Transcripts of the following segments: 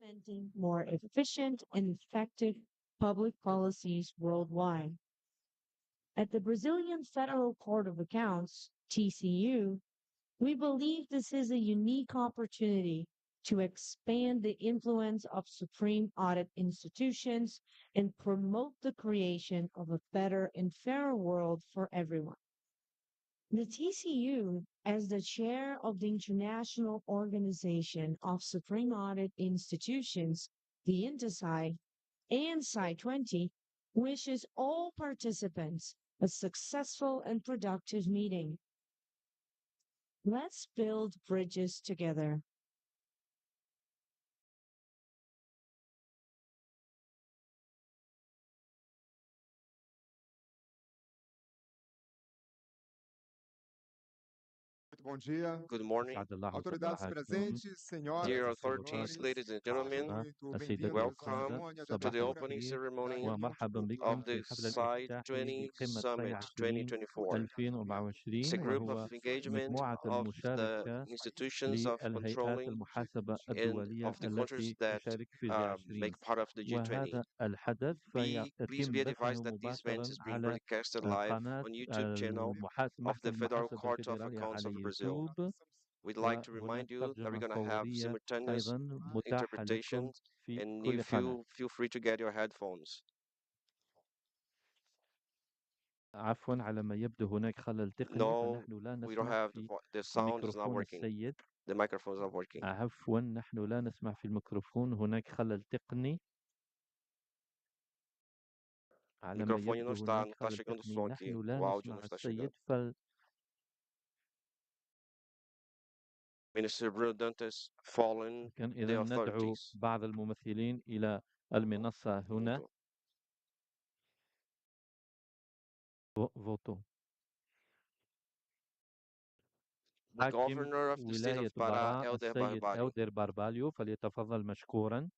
implementing more efficient and effective public policies worldwide. At the Brazilian Federal Court of Accounts, TCU, we believe this is a unique opportunity to expand the influence of supreme audit institutions and promote the creation of a better and fairer world for everyone. The TCU, as the chair of the International Organization of Supreme Audit Institutions, the INTESAI, and Sci20, wishes all participants a successful and productive meeting. Let's build bridges together. Bom dia, Good morning, autoridades presentes, senhoras dear e authorities, senhores. ladies and gentlemen. Muito السيدات bem-vindo à Welcome cerimônia de to the abertura opening da ceremony reunião de ومرحبا Cúpula بكم of the في حفل الافتتاح Sci20 لقمة Summit 2024. 2024 It's a group of وهو engagement مجموعة of the المشاركة institutions of للهيئات controlling المحاسبة and الدولية of the countries التي that تشارك في make G20 part of the G20. وهذا الحدث Please يتم be بثه advised that this event مباشرا is being على broadcasted live قناة on YouTube channel of the محكمة Federal المحاسبة Court of الفيدرالية Accounts على of Brazil. يوتيوب We'd like to وهناك remind you that we're ترجمة going to have فورية simultaneous أيضا متاحة interpretation, لكم في and كل if قناة. feel free to get your headphones. عفوا على ما يبدو هناك خلل تقني No, فنحن لا we don't نسمع have في the sound is not ميكروفون working. السيد. The microphone is not working. عفوا نحن لا نسمع في الميكروفون، هناك خلل تقني. O على ما microfone não يبدو está هناك خلل chegando o تقني، som aqui. نحن لا O áudio não نسمع está السيد. chegando. Minister Bruno Dantas following كان the إذا ندعو authorities. بعض الممثلين إلى المنصة هنا. فوتو. The حاكم governor of the state ولاية of Pará, بارا Elder السيد Barbalho. أودر بارباليو فليتفضل مشكورا.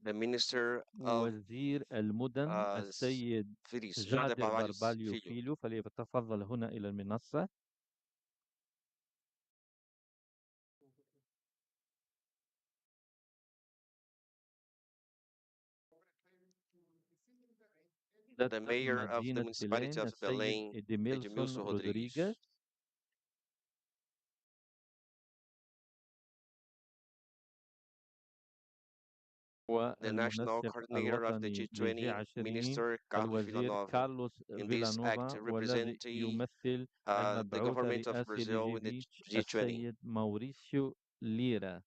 The minister of وزير المدن السيد cities, Elder جادر Barbalho's بارباليو filho. فيلو فليتفضل هنا إلى المنصة. The mayor of the municipality of Belém, Edmilson Rodrigues. The national coordinator of the G20, Minister Carlos الوزير Villanova. كارلوس In this act, فيلانوفا والذي representing يمثل the المبعوث government of الرئاسي Brazil in the لجي G20. السيد ماوريسيو ليرا.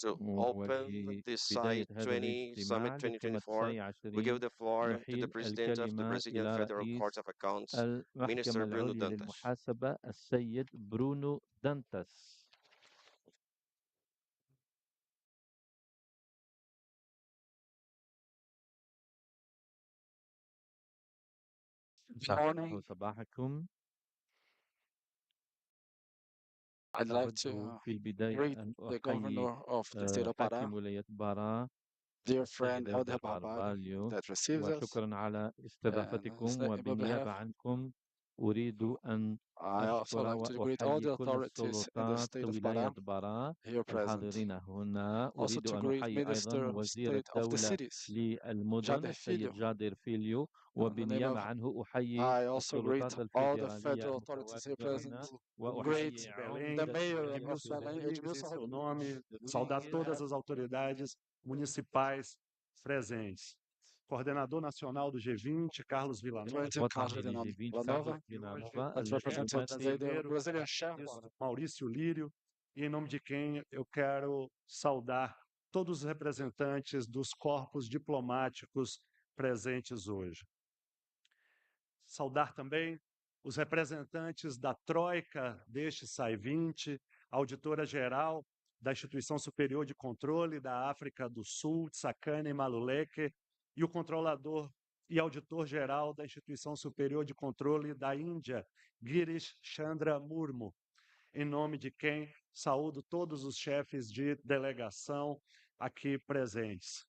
To open this Sci20 Summit 2024, we give the floor to the President of the Brazilian Federal Court of Accounts, Minister Bruno Dantas. للمحاسبة السيد برونو دانتاس. صباحكم. I'd like to في البداية greet أن the governor of the state of Pará, حاكم ولاية بارا dear friend السيد Elder بارباليو that receives us. وشكرا على استضافتكم وبالنيابة عنكم أريد أن I also like to greet all the أحيي كل authorities in the السلطات state of ولاية Pará بارا here present. الحاضرين هنا. Also أريد to أن greet أحيي أيضا Minister of وزير State of the الدولة Cities, للمدن Jader السيد Filho. جادر فيليو In the name وبالنيابة of, عنه أحيي I also greet السلطات all the الفيدرالية federal authorities here المتواجدة present. هنا Great وأحيي the mayor of Edmilson Belém, Rodrigues, em Edmilson seu Rodrigues. nome, saudar todas as autoridades municipais presentes. Coordenador nacional do G20, Carlos Villanova. Let's represent the Brazilian shareholder, Maurício Lírio, e em nome de quem eu quero saudar todos os representantes dos corpos diplomáticos presentes hoje. Saudar também os representantes da troika deste Sci20, a auditora-geral da Instituição Superior de Controle da África do Sul, Tsakane Maluleke, e o controlador e auditor-geral da Instituição Superior de Controle da Índia, Girish Chandra Murmu, em nome de quem saúdo todos os chefes de delegação aqui presentes.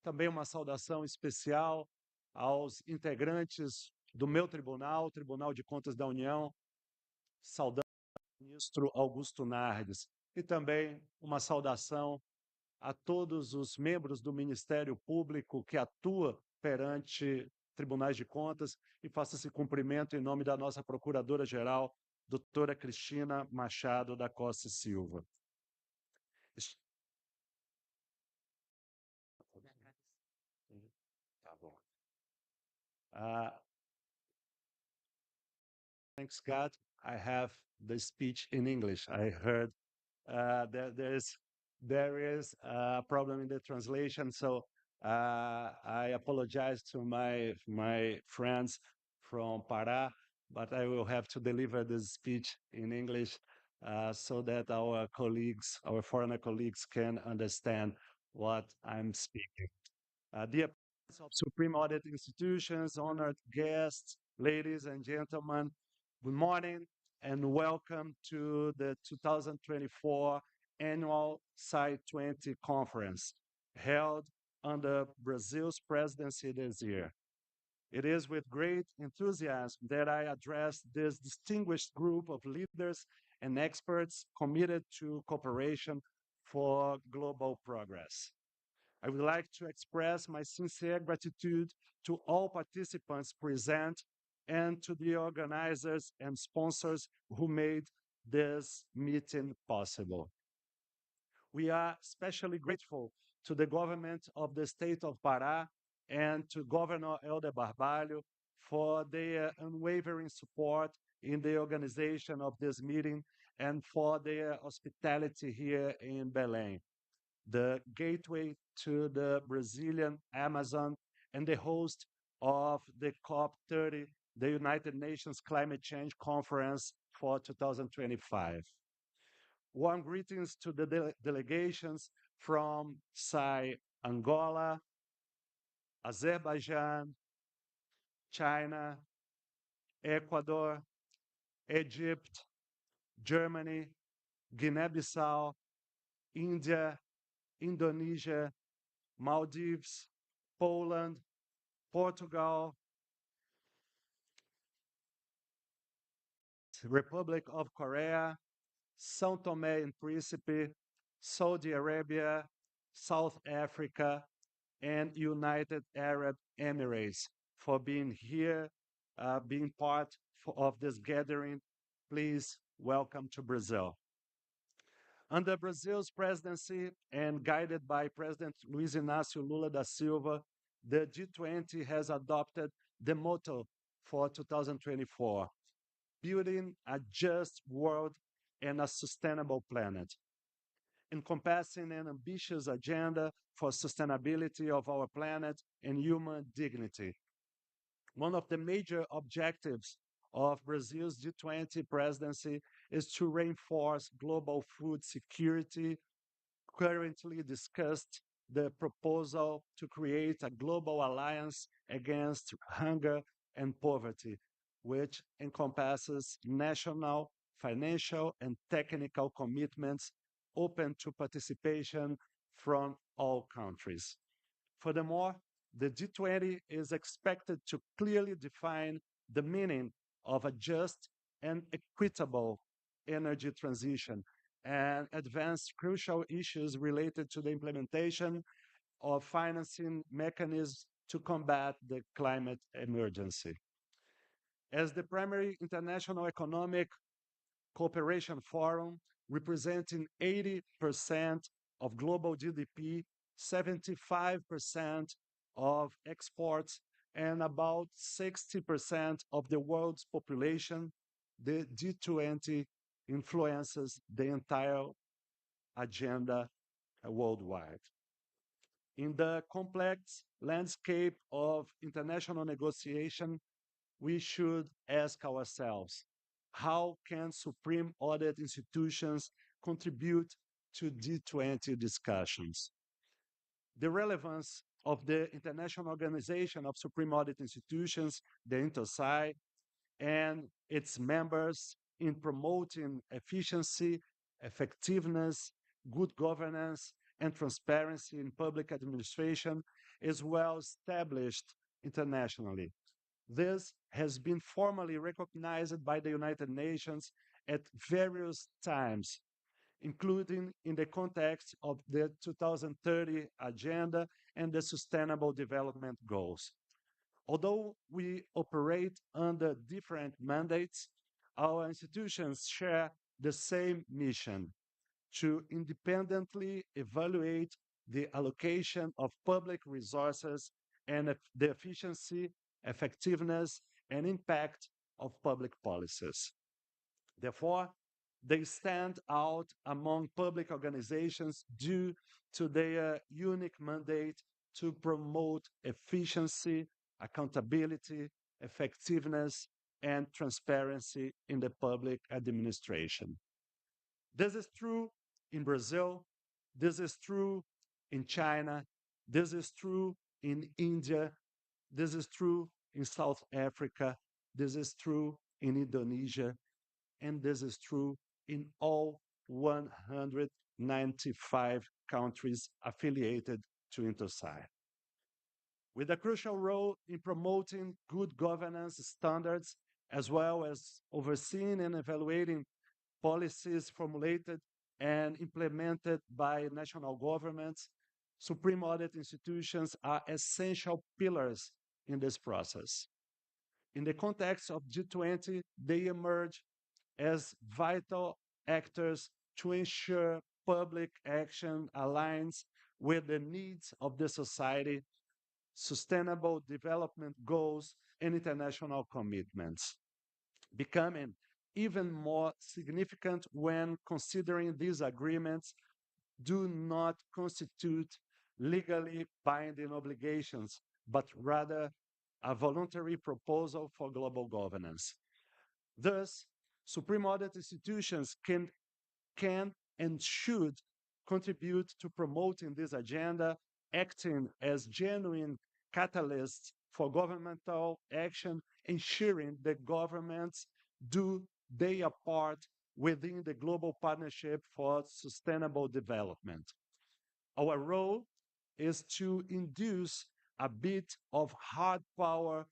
Também uma saudação especial aos integrantes do meu tribunal, Tribunal de Contas da União, saudando o ministro Augusto Nardes, e também uma saudação a todos os membros do Ministério Público que atua perante tribunais de contas, e faço esse cumprimento em nome da nossa Procuradora-Geral, doutora Cristina Machado da Costa e Silva. Tá bom. Thanks God, I have the speech in English. I heard there is a problem in the translation, so I apologize to my friends from Pará, but I will have to deliver this speech in English so that our colleagues, our foreigner colleagues, can understand what I'm speaking. Dear Presidents of Supreme Audit Institutions, honored guests, ladies and gentlemen, good morning and welcome to the 2024 Annual G20 Conference, held under Brazil's presidency this year. It is with great enthusiasm that I address this distinguished group of leaders and experts committed to cooperation for global progress. I would like to express my sincere gratitude to all participants present and to the organizers and sponsors who made this meeting possible. We are especially grateful to the government of the state of Pará and to Governor Helder Barbalho for their unwavering support in the organization of this meeting and for their hospitality here in Belém, the gateway to the Brazilian Amazon and the host of the COP30, the United Nations Climate Change Conference for 2025. Warm greetings to the delegations from Angola, Azerbaijan, China, Ecuador, Egypt, Germany, Guinea-Bissau, India, Indonesia, Maldives, Poland, Portugal, Republic of Korea, São Tomé and Príncipe, Saudi Arabia, South Africa, and United Arab Emirates for being here, being part of this gathering. Please welcome to Brazil. Under Brazil's presidency and guided by President Luiz Inácio Lula da Silva, the G20 has adopted the motto for 2024, building a just world and a sustainable planet, encompassing an ambitious agenda for sustainability of our planet and human dignity. One of the major objectives of Brazil's G20 presidency is to reinforce global food security. Currently discussed the proposal to create a global alliance against hunger and poverty, which encompasses national, financial, and technical commitments open to participation from all countries. Furthermore, the G20 is expected to clearly define the meaning of a just and equitable energy transition and advance crucial issues related to the implementation of financing mechanisms to combat the climate emergency. As the primary international economic cooperation forum, representing 80% of global GDP, 75% of exports, and about 60% of the world's population, the G20 influences the entire agenda worldwide. In the complex landscape of international negotiation, we should ask ourselves, how can Supreme Audit institutions contribute to G20 discussions? The relevance of the International Organization of Supreme Audit Institutions, the INTOSAI, and its members in promoting efficiency, effectiveness, good governance, and transparency in public administration is well established internationally. This has been formally recognized by the United Nations at various times, including in the context of the 2030 Agenda and the Sustainable Development Goals. Although we operate under different mandates, our institutions share the same mission to independently evaluate the allocation of public resources and the efficiency, effectiveness, and impact of public policies. Therefore, they stand out among public organizations due to their unique mandate to promote efficiency, accountability, effectiveness, and transparency in the public administration. This is true in Brazil, this is true in China, this is true in India, this is true in South Africa, this is true in Indonesia, and this is true in all 195 countries affiliated to INTOSAI. With a crucial role in promoting good governance standards, as well as overseeing and evaluating policies formulated and implemented by national governments, supreme audit institutions are essential pillars in this process. In the context of G20, they emerge as vital actors to ensure public action aligns with the needs of the society, sustainable development goals, and international commitments, becoming even more significant when considering these agreements do not constitute legally binding obligations, but rather a voluntary proposal for global governance. Thus, supreme audit institutions can and should contribute to promoting this agenda, acting as genuine catalysts for governmental action, ensuring that governments do their part within the global partnership for sustainable development. Our role is to induce a bit of hard power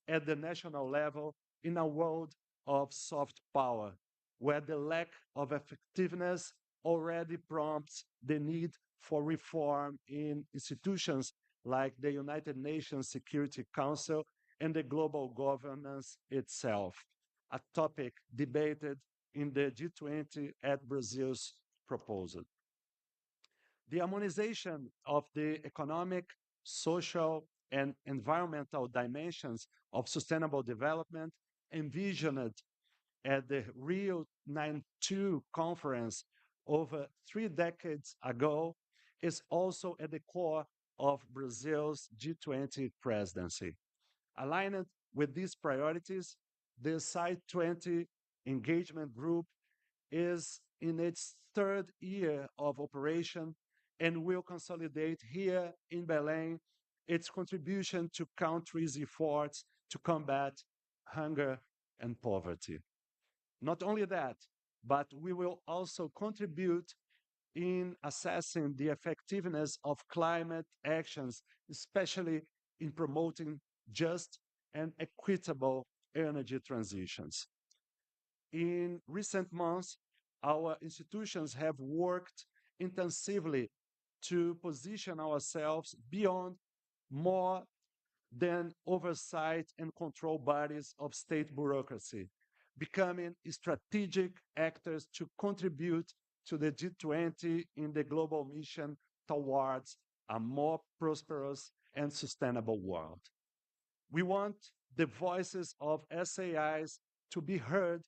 at the national level in a world of soft power, where the lack of effectiveness already prompts the need for reform in institutions like the United Nations Security Council and the global governance itself, a topic debated in the G20 at Brazil's proposal. The harmonization of the economic, social, and environmental dimensions of sustainable development envisioned at the Rio 92 conference over 3 decades ago is also at the core of Brazil's G20 presidency. Aligned with these priorities, the Site 20 Engagement Group is in its 3rd year of operation and will consolidate here in Belém its contribution to countries' efforts to combat hunger and poverty. Not only that, but we will also contribute in assessing the effectiveness of climate actions, especially in promoting just and equitable energy transitions. In recent months, our institutions have worked intensively to position ourselves beyond more than oversight and control bodies of state bureaucracy, becoming strategic actors to contribute to the G20 in the global mission towards a more prosperous and sustainable world. We want the voices of SAIs to be heard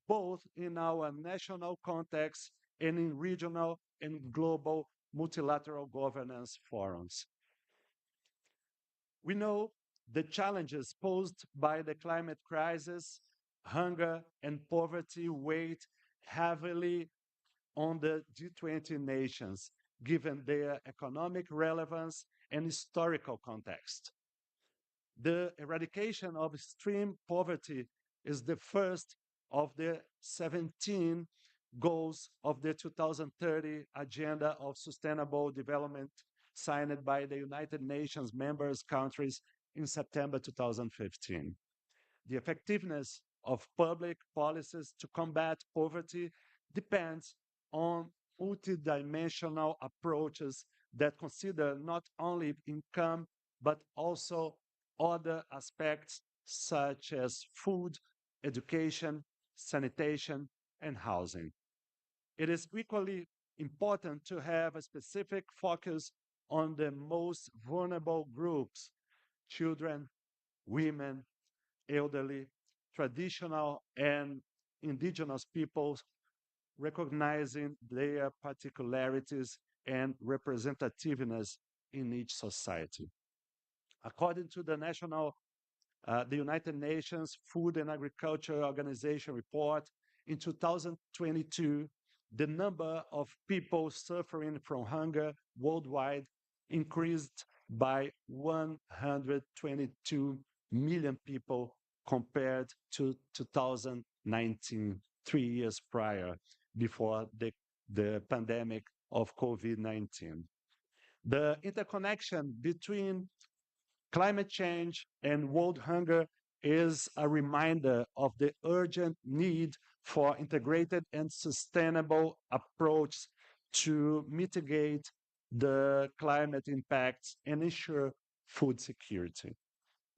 both in our national context and in regional and global multilateral governance forums. We know the challenges posed by the climate crisis, hunger, and poverty weigh heavily on the G20 nations, given their economic relevance and historical context. The eradication of extreme poverty is the first of the 17 goals of the 2030 Agenda of Sustainable Development signed by the United Nations members countries in September 2015. The effectiveness of public policies to combat poverty depends on multidimensional approaches that consider not only income, but also other aspects such as food, education, sanitation, and housing. It is equally important to have a specific focus on the most vulnerable groups: children, women, elderly, traditional and indigenous peoples, recognizing their particularities and representativeness in each society. According to the United Nations Food and Agriculture Organization report, in 2022, the number of people suffering from hunger worldwide increased by 122 million people compared to 2019, 3 years prior, before the pandemic of COVID-19. The interconnection between climate change and world hunger is a reminder of the urgent need for integrated and sustainable approach to mitigate the climate impacts and ensure food security.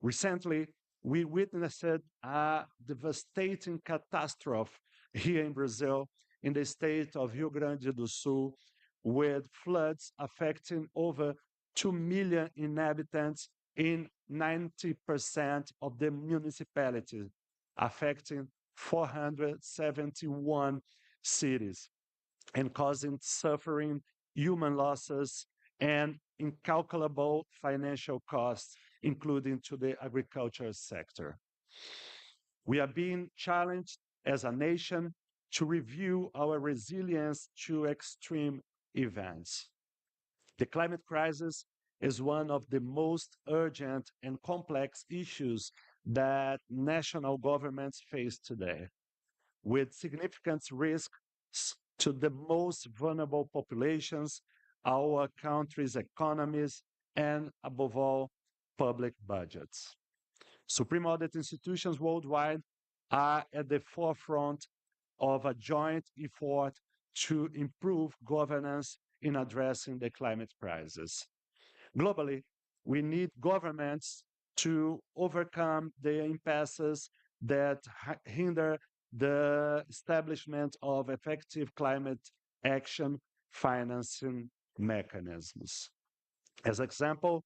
Recently, we witnessed a devastating catastrophe here in Brazil, in the state of Rio Grande do Sul, with floods affecting over 2 million inhabitants in 90% of the municipalities, affecting 471 cities, and causing suffering, human losses, and incalculable financial costs, including to the agriculture sector. We are being challenged as a nation to review our resilience to extreme events. The climate crisis is one of the most urgent and complex issues that national governments face today, with significant risks to the most vulnerable populations, our country's economies, and above all, public budgets. Supreme audit institutions worldwide are at the forefront of a joint effort to improve governance in addressing the climate crisis. Globally, we need governments to overcome the impasses that hinder the establishment of effective climate action financing mechanisms. As example,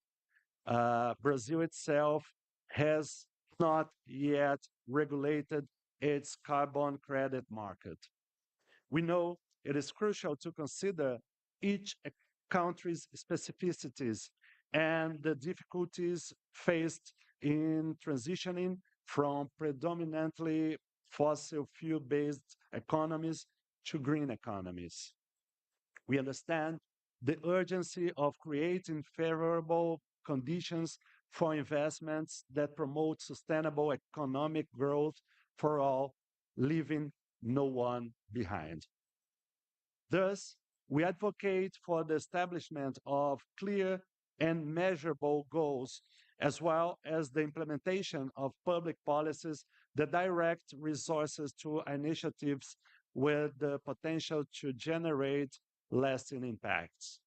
Brazil itself has not yet regulated its carbon credit market. We know it is crucial to consider each country's specificities and the difficulties faced in transitioning from predominantly fossil fuel-based economies to green economies. We understand the urgency of creating favorable conditions for investments that promote sustainable economic growth for all, leaving no one behind. Thus, we advocate for the establishment of clear and measurable goals, as well as the implementation of public policies that direct resources to initiatives with the potential to generate lasting impacts.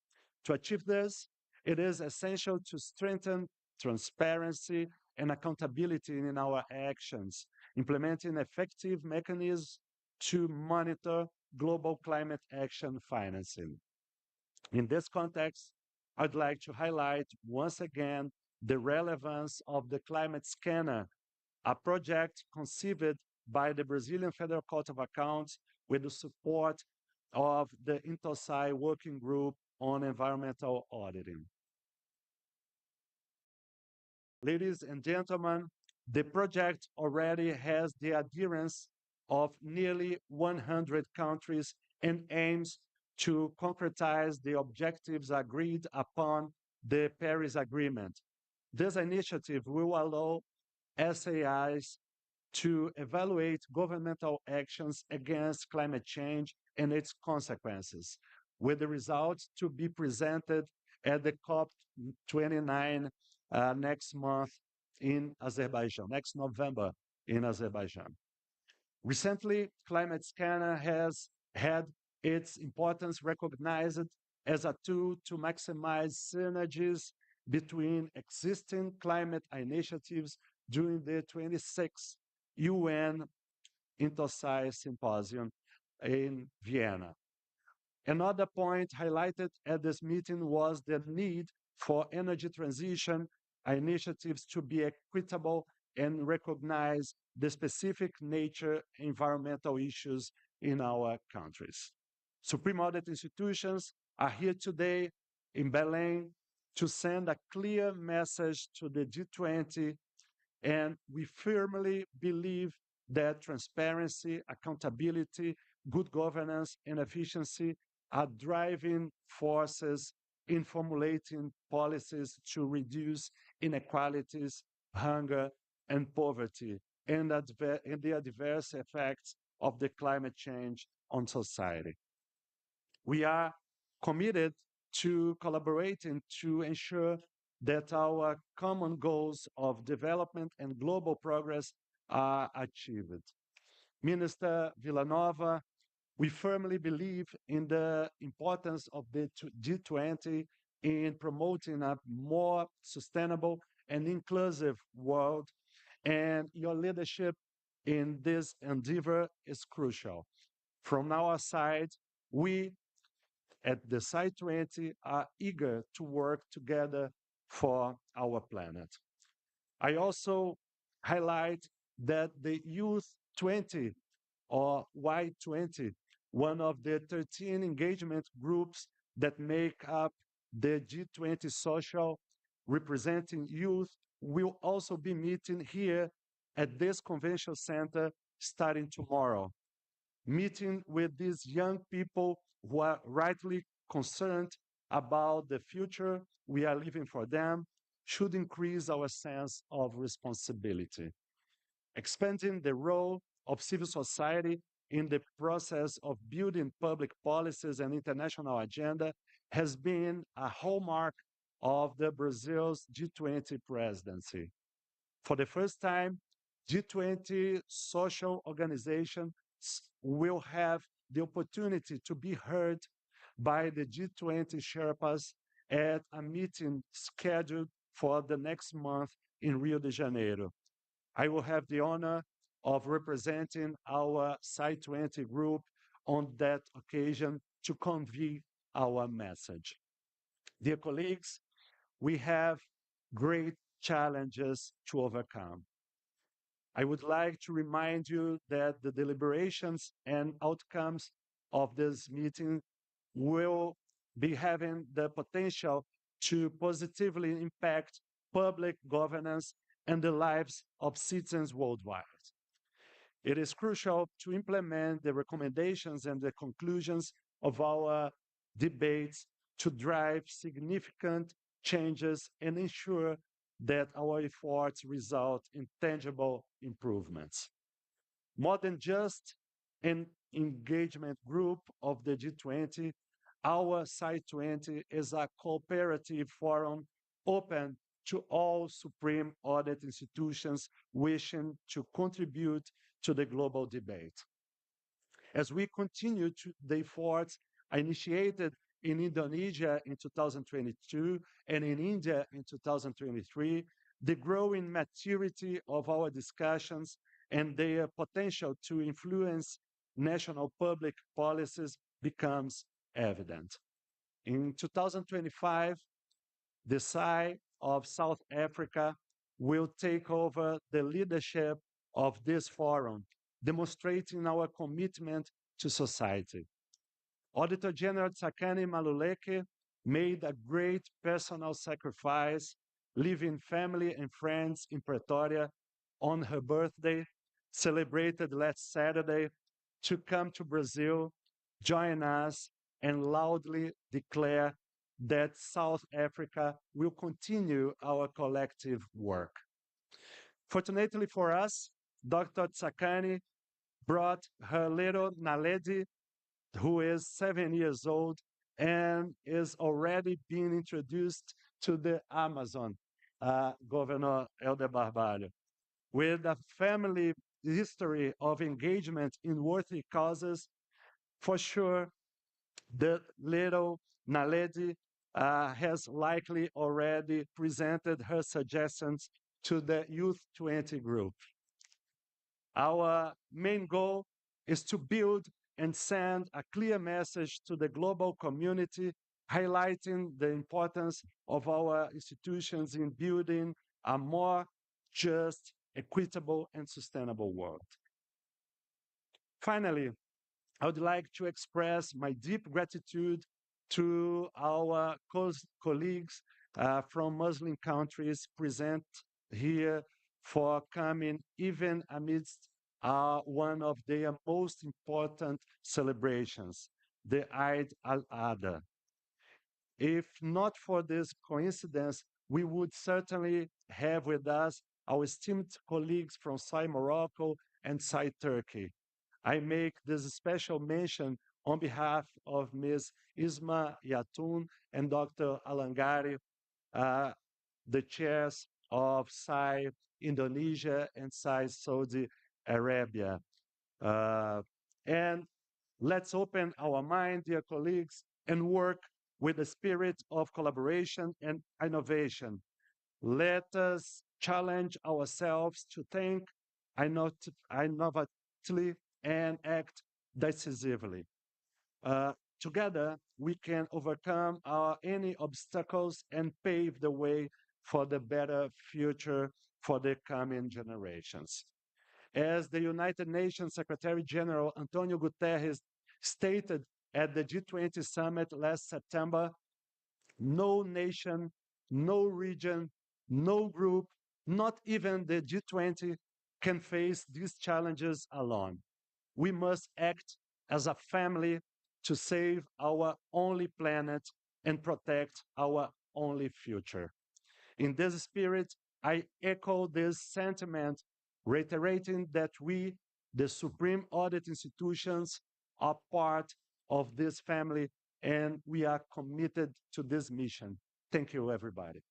To achieve this, it is essential to strengthen transparency and accountability in our actions, implementing effective mechanisms to monitor global climate action financing. In this context, I'd like to highlight once again the relevance of the Climate Scanner, a project conceived by the Brazilian Federal Court of Accounts with the support of the INTOSAI Working Group on Environmental Auditing. Ladies and gentlemen, the project already has the adherence of nearly 100 countries and aims to concretize the objectives agreed upon the Paris Agreement. This initiative will allow SAIs to evaluate governmental actions against climate change and its consequences, with the results to be presented at the COP29 next month in Azerbaijan, next November in Azerbaijan. Recently, Climate Scanner has had its importance recognized as a tool to maximize synergies between existing climate initiatives during the 26th UN Intosai Symposium in Vienna. Another point highlighted at this meeting was the need for energy transition initiatives to be equitable and recognize the specific nature environmental issues in our countries. Supreme Audit Institutions are here today in Belém to send a clear message to the G20, and we firmly believe that transparency, accountability, good governance, and efficiency are driving forces in formulating policies to reduce inequalities, hunger, and poverty, and the adverse effects of the climate change on society. We are committed to collaborating to ensure that our common goals of development and global progress are achieved. Minister Villanova, we firmly believe in the importance of the G20 in promoting a more sustainable and inclusive world, and your leadership in this endeavor is crucial. From our side, we at the G20 are eager to work together for our planet. I also highlight that the Youth 20 or Y20, one of the 13 engagement groups that make up the G20 social representing youth, will also be meeting here at this convention center starting tomorrow, meeting with these young people who are rightly concerned about the future we are leaving for them should increase our sense of responsibility. Expanding the role of civil society in the process of building public policies and international agenda has been a hallmark of the Brazil's G20 presidency. For the first time, G20 social organizations will have the opportunity to be heard by the G20 Sherpas at a meeting scheduled for the next month in Rio de Janeiro. I will have the honor of representing our G20 group on that occasion to convey our message. Dear colleagues, we have great challenges to overcome. I would like to remind you that the deliberations and outcomes of this meeting will be having the potential to positively impact public governance and the lives of citizens worldwide. It is crucial to implement the recommendations and the conclusions of our debates to drive significant changes and ensure that our efforts result in tangible improvements. More than just an engagement group of the G20, our G20 is a cooperative forum open to all supreme audit institutions wishing to contribute to the global debate. As we continue the efforts initiated in Indonesia in 2022 and in India in 2023, the growing maturity of our discussions and their potential to influence national public policies becomes evident. In 2025, the SAI of South Africa will take over the leadership of this forum, demonstrating our commitment to society. Auditor General Tsakani Maluleke made a great personal sacrifice, leaving family and friends in Pretoria on her birthday, celebrated last Saturday, to come to Brazil, join us, and loudly declare that South Africa will continue our collective work. Fortunately for us, Dr. Tsakani brought her little Naledi, who is 7 years old and is already being introduced to the Amazon, Governor Helder Barbalho. With a family history of engagement in worthy causes, for sure, the little Naledi has likely already presented her suggestions to the Youth 20 group. Our main goal is to build and send a clear message to the global community, highlighting the importance of our institutions in building a more just, equitable, and sustainable world. Finally, I would like to express my deep gratitude to our colleagues from Muslim countries present here for coming even amidst one of their most important celebrations, the Eid al-Adha. If not for this coincidence, we would certainly have with us our esteemed colleagues from SAI Morocco and SAI Turkey. I make this special mention on behalf of Ms. Isma Yatun and Dr. Alangari, the chairs of SAI Indonesia and SAI Saudi Arabia. And let's open our mind, dear colleagues, and work with the spirit of collaboration and innovation. Let us challenge ourselves to think innovatively and act decisively. Together, we can overcome any obstacles and pave the way for the better future for the coming generations. As the United Nations Secretary General Antonio Guterres stated at the G20 summit last September, no nation, no region, no group, not even the G20 can face these challenges alone. We must act as a family to save our only planet and protect our only future. In this spirit, I echo this sentiment, reiterating that we, the Supreme Audit Institutions, are part of this family and we are committed to this mission. Thank you, everybody.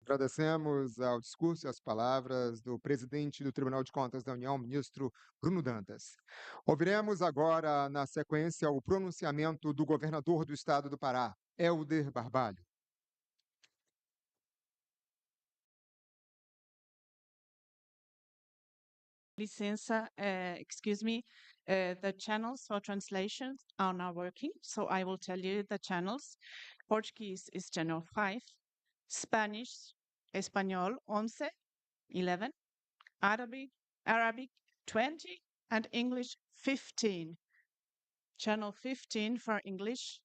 Agradecemos ao discurso e às palavras do presidente do Tribunal de Contas da União, ministro Bruno Dantas. Ouviremos agora, na sequência, o pronunciamento do governador do estado do Pará, Helder Barbalho. Licença, excuse me, the channels for translation are now working, so I will tell you the channels. Portuguese is channel 5, Spanish, Espanol 11, Arabic 20, and English 15. Channel 15 for English.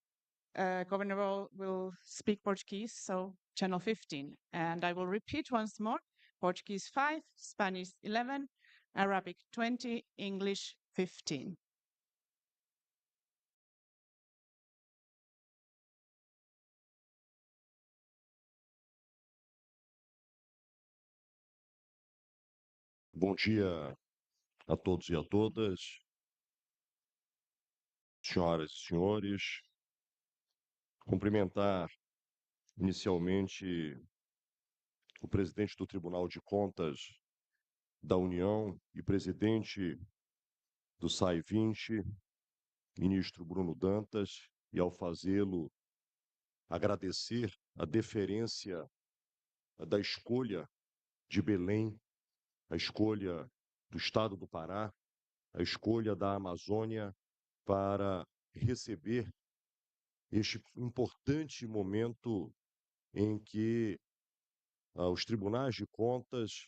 Governor will speak Portuguese, so channel 15. And I will repeat once more, Portuguese 5, Spanish 11, Arabic 20, English 15. Bom dia a todos e a todas, senhoras e senhores. Cumprimentar inicialmente o presidente do Tribunal de Contas da União e presidente do SAI 20, ministro Bruno Dantas, e ao fazê-lo agradecer a deferência da escolha de Belém, a escolha do estado do Pará, a escolha da Amazônia para receber este importante momento em que os tribunais de contas,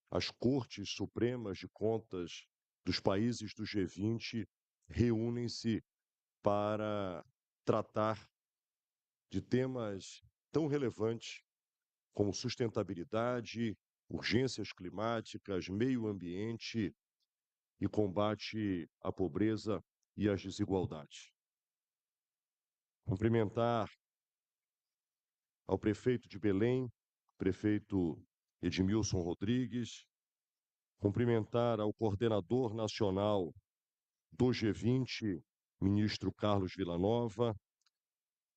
as cortes supremas de contas dos países do G20 reúnem-se para tratar de temas tão relevantes como sustentabilidade, urgências climáticas, meio ambiente e combate à pobreza e às desigualdades. Cumprimentar ao prefeito de Belém, prefeito Edmilson Rodrigues, cumprimentar ao coordenador nacional do G20, ministro Carlos Villanova,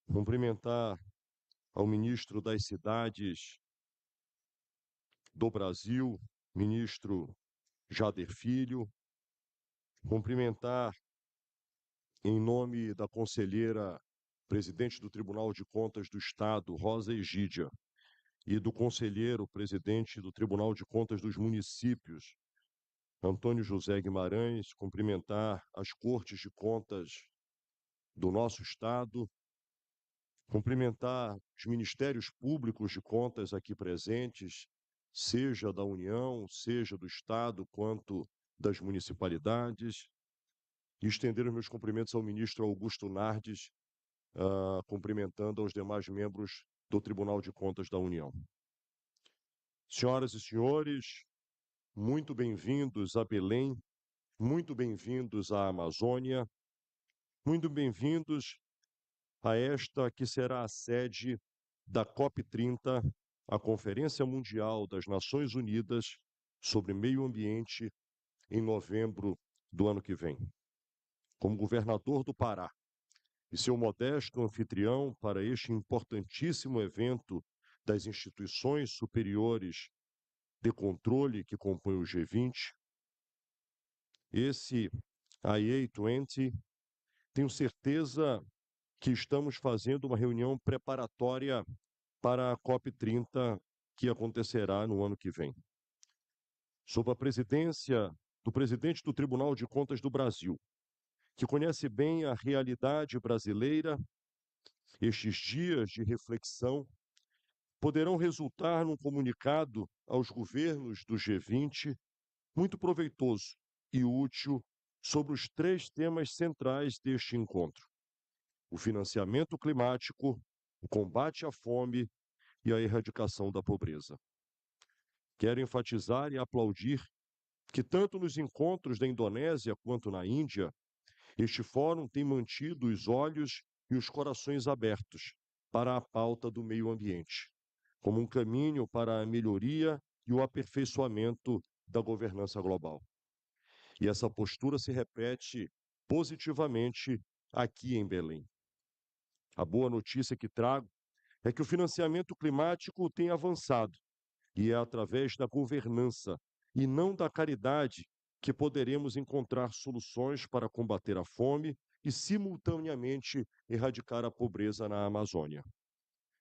cumprimentar ao ministro das Cidades do Brasil, ministro Jader Filho, cumprimentar em nome da conselheira presidente do Tribunal de Contas do Estado, Rosa Egídia, e do conselheiro presidente do Tribunal de Contas dos Municípios, Antônio José Guimarães, cumprimentar as Cortes de Contas do nosso Estado, cumprimentar os Ministérios Públicos de Contas aqui presentes, seja da União, seja do Estado, quanto das municipalidades, e estender os meus cumprimentos ao ministro Augusto Nardes, cumprimentando aos demais membros do Tribunal de Contas da União. Senhoras e senhores, muito bem-vindos a Belém, muito bem-vindos à Amazônia, muito bem-vindos a esta que será a sede da COP30, a Conferência Mundial das Nações Unidas sobre Meio Ambiente, em novembro do ano que vem. Como governador do Pará e seu modesto anfitrião para este importantíssimo evento das instituições superiores de controle que compõem o G20, esse IA20, tenho certeza que estamos fazendo uma reunião preparatória para a COP30, que acontecerá no ano que vem. Sob a presidência do presidente do Tribunal de Contas do Brasil, que conhece bem a realidade brasileira, estes dias de reflexão poderão resultar num comunicado aos governos do G20 muito proveitoso e útil sobre os 3 temas centrais deste encontro: o financiamento climático, o combate à fome e a erradicação da pobreza. Quero enfatizar e aplaudir que tanto nos encontros da Indonésia quanto na Índia, este fórum tem mantido os olhos e os corações abertos para a pauta do meio ambiente, como um caminho para a melhoria e o aperfeiçoamento da governança global. E essa postura se repete positivamente aqui em Belém. A boa notícia que trago é que o financiamento climático tem avançado, e é através da governança e não da caridade que poderemos encontrar soluções para combater a fome e, simultaneamente, erradicar a pobreza na Amazônia.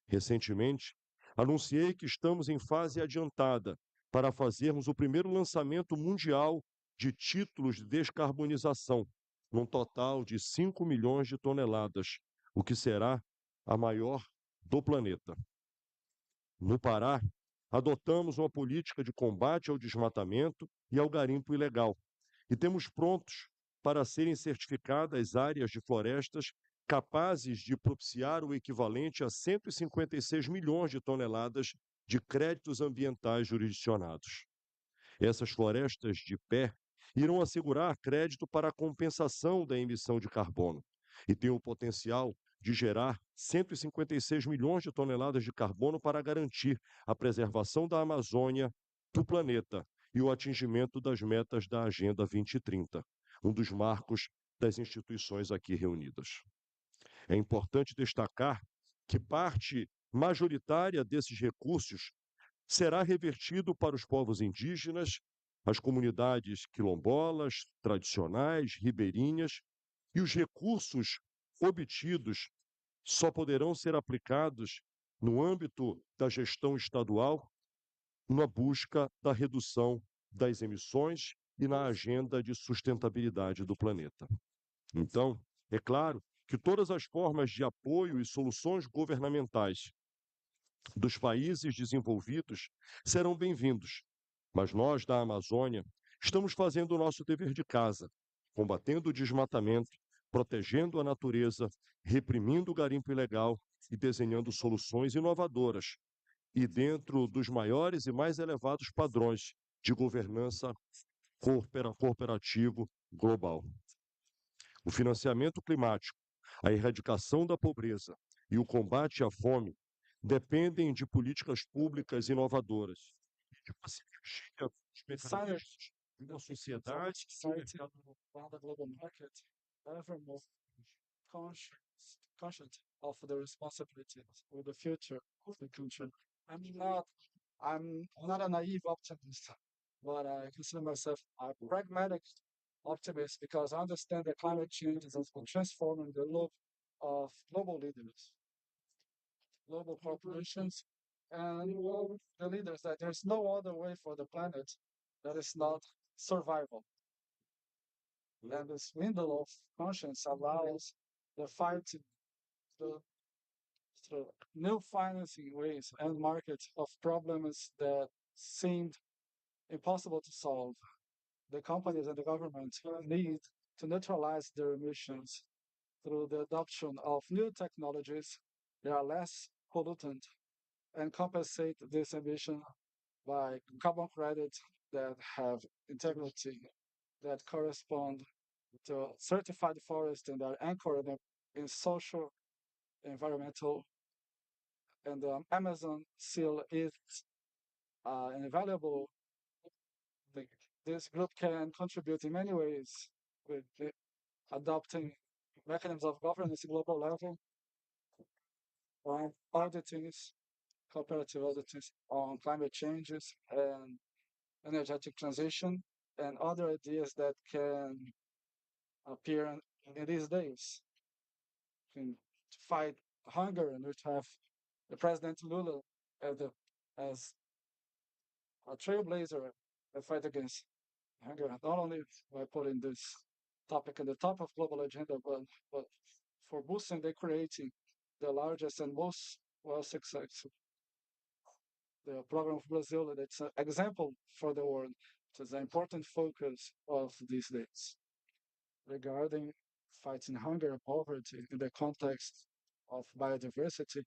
Recentemente, anunciei que estamos em fase adiantada para fazermos o primeiro lançamento mundial de títulos de descarbonização, num total de 5 milhões de toneladas, o que será a maior do planeta. No Pará, adotamos uma política de combate ao desmatamento e ao garimpo ilegal, e temos prontos para serem certificadas áreas de florestas capazes de propiciar o equivalente a 156 milhões de toneladas de créditos ambientais jurisdicionados. Essas florestas de pé irão assegurar crédito para a compensação da emissão de carbono e têm o potencial de gerar 156 milhões de toneladas de carbono para garantir a preservação da Amazônia, do planeta e o atingimento das metas da Agenda 2030, um dos marcos das instituições aqui reunidas. É importante destacar que parte majoritária desses recursos será revertido para os povos indígenas, as comunidades quilombolas, tradicionais, ribeirinhas, e os recursos obtidos só poderão ser aplicados no âmbito da gestão estadual, na busca da redução das emissões e na agenda de sustentabilidade do planeta. Então, é claro que todas as formas de apoio e soluções governamentais dos países desenvolvidos serão bem-vindos, mas nós, da Amazônia, estamos fazendo o nosso dever de casa, combatendo o desmatamento, protegendo a natureza, reprimindo o garimpo ilegal e desenhando soluções inovadoras e dentro dos maiores e mais elevados padrões de governança corporativo global. O financiamento climático, a erradicação da pobreza e o combate à fome dependem de políticas públicas inovadoras e de uma sinergia dos mecanismos da sociedade e do mercado global market, ever more conscious of the responsibility with the future of the country. I'm not a naive optimist, but I consider myself a pragmatic optimist because I understand that climate change is transforming the look of global leaders, global corporations, and the leaders that there's no other way for the planet that is not survival. And this window of conscience allows the fight through new financing ways and markets of problems that seemed impossible to solve. The companies and the government need to neutralize their emissions through the adoption of new technologies that are less pollutant and compensate this emission by carbon credits that have integrity, that correspond to certified forests and are anchored in social, environmental, and the Amazon seal is an invaluable thing. This group can contribute in many ways with adopting mechanisms of governance at global level, on auditings, cooperative auditings on climate changes and energetic transition, and other ideas that can appear in these days. To fight hunger, and which have the President Lula as a trailblazer to fight against hunger, not only by putting this topic in the top of global agenda, but for boosting and creating the largest and most well successful the program of Brazil. That's an example for the world. It is an important focus of these days regarding fighting hunger and poverty in the context of biodiversity.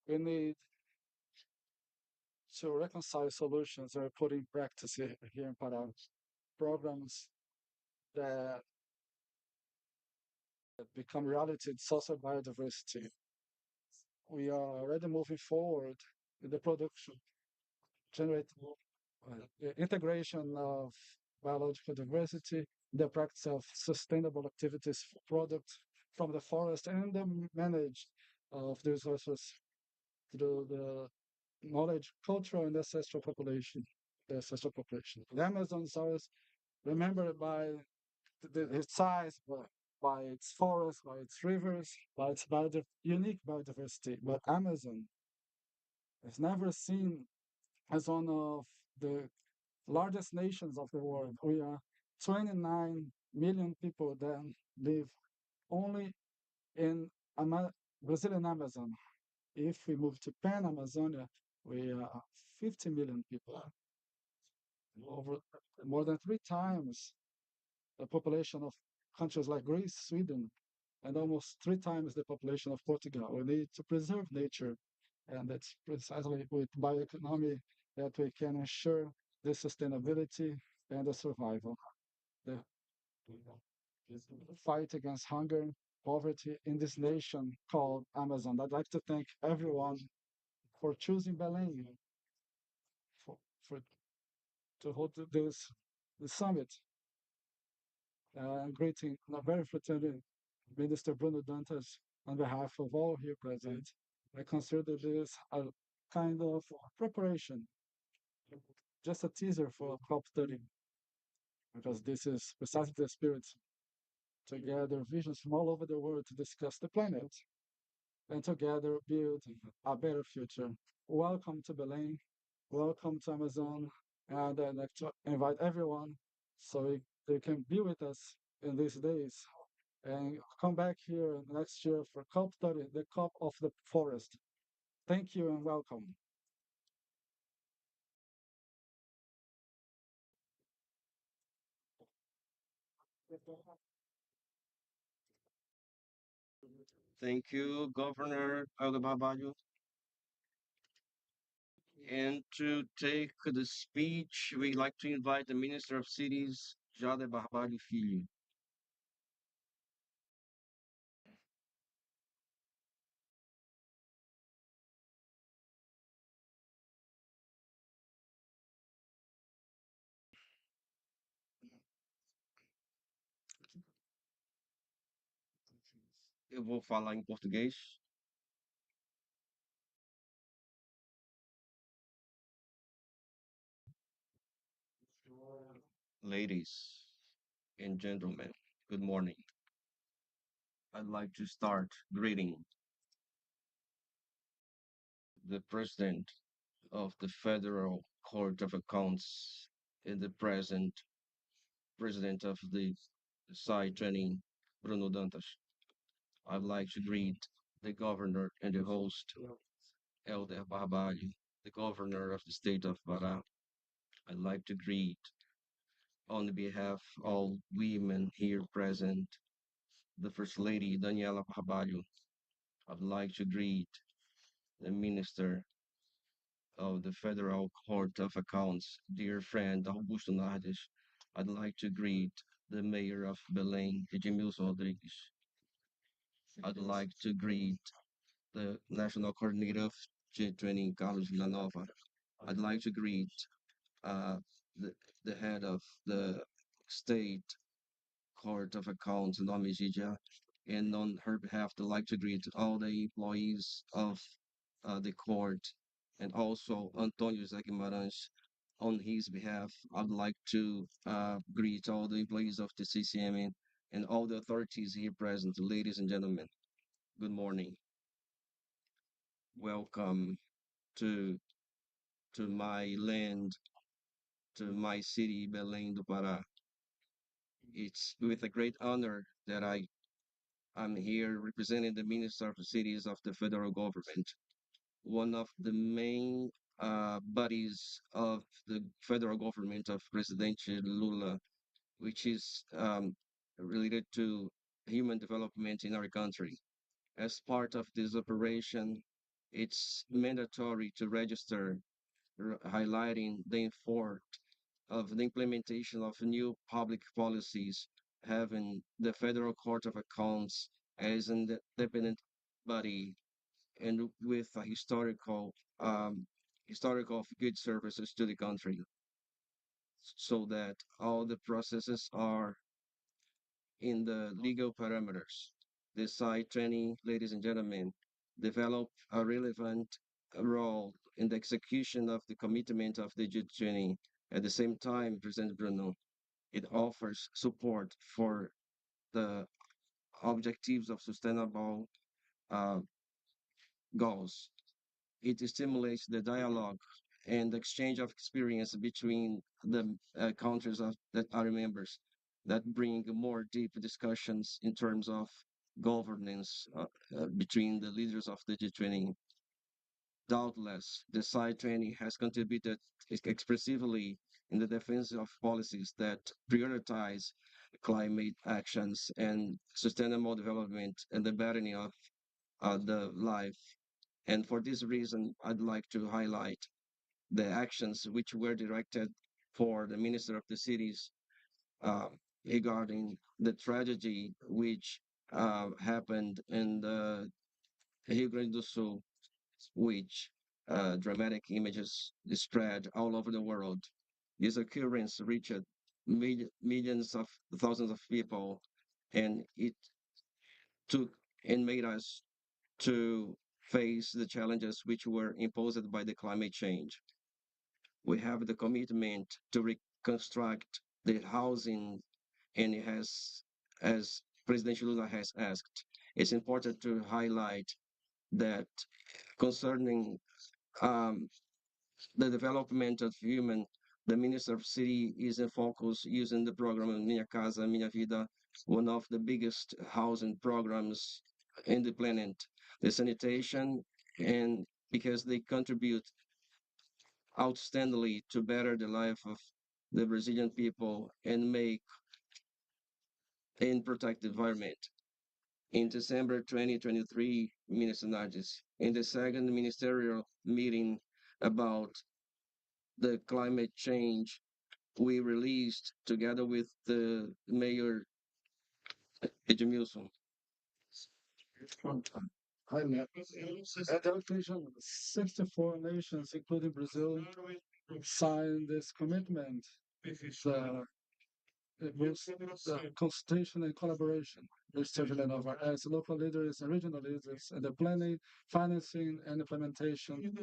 We need to reconcile solutions that are put in practice here in Pará. Programs that become reality in social biodiversity. We are already moving forward in the production, generate the integration of biological diversity, the practice of sustainable activities for products from the forest, and the manage of the resources through the knowledge, cultural, and ancestral population. The ancestral population. The Amazon is always remembered by its size, by its forests, by its rivers, by its unique biodiversity. But Amazon is never seen as one of the largest nations of the world. We are 29 million people that live only in Brazilian Amazon. If we move to Pan Amazonia, we are 50 million people, over more than 3 times the population of countries like Greece, Sweden, and almost 3 times the population of Portugal. We need to preserve nature, and that's precisely with bioeconomy that we can ensure the sustainability and the survival. The fight against hunger, poverty in this nation called Amazon. I'd like to thank everyone for choosing Belém to hold this summit. Greeting a very fraternal Minister Bruno Dantas on behalf of all here present. I consider this a kind of preparation, just a teaser for COP30, because this is precisely the spirit to gather visions from all over the world to discuss the planet and together build a better future. Welcome to Belém, welcome to Amazon, and I'd like to invite everyone so they can be with us in these days and come back here next year for COP30, the COP of the forest. Thank you and welcome. Thank you, Governor Barbalho. And to take the speech, we'd like to invite the Minister of Cities, Jade Barbalho Filho. Eu vou falar em português. Ladies and gentlemen, good morning. I'd like to start greeting the President of the Federal Court of Accounts and the present President of the G20, Bruno Dantas. I'd like to greet the Governor and the host, Elder Barbalho, the Governor of the State of Pará. I'd like to greet, on behalf of all women here present, the First Lady, Daniela Barbalho. I'd like to greet the Minister of the Federal Court of Accounts, dear friend Augusto Nardes. I'd like to greet the Mayor of Belém, Edmilson Rodrigues. I'd like to greet the National Coordinator of G20, Carlos Villanova. I'd like to greet uh, the, the head of the State Court of Accounts, Nome Gigia, and on her behalf, I'd like to greet all the employees of the court and also Antonio José Guimarães. On his behalf, I'd like to greet all the employees of the CCM and all the authorities here present. Ladies and gentlemen, good morning. Welcome to my land, to my city, Belém do Pará. It's with a great honor that I'm here representing the Minister of Cities of the federal government, one of the main bodies of the federal government of President Lula, which is related to human development in our country. As part of this operation, it's mandatory to register, highlighting the import of the implementation of new public policies, having the Federal Court of Accounts as an independent body and with a historical of good services to the country, so that all the processes are in the legal parameters. The site training, ladies and gentlemen, develop a relevant role in the execution of the commitment of the G20. At the same time, President Bruno, it offers support for the objectives of sustainable uh, goals. It stimulates the dialogue and exchange of experience between the countries that are members that bring more deep discussions in terms of governance between the leaders of the G20. Doubtless, the side training has contributed expressively in the defense of policies that prioritize climate actions and sustainable development and the bettering of the life. And for this reason, I'd like to highlight the actions which were directed for the Minister of the Cities uh, regarding the tragedy which happened in the Rio Grande do Sul, which dramatic images spread all over the world. This occurrence reached millions of thousands of people, and it took and made us to face the challenges which were imposed by the climate change. We have the commitment to reconstruct the housing, and it has, as President Lula has asked, it's important to highlight that concerning um, the development of human, the Minister of City is in focus using the program Minha Casa, Minha Vida, one of the biggest housing programs in the planet. The sanitation, and because they contribute outstandingly to better the life of the Brazilian people and make and protect the environment. In December 2023, Minister Nardes, in the second ministerial meeting about the climate change we released together with the Mayor Edmilson. Hi, Matt. At the occasion, 64 nations, including Brazil, signed this commitment. It was the consultation and collaboration with several of our as local leaders and regional leaders in the planning, financing, and implementation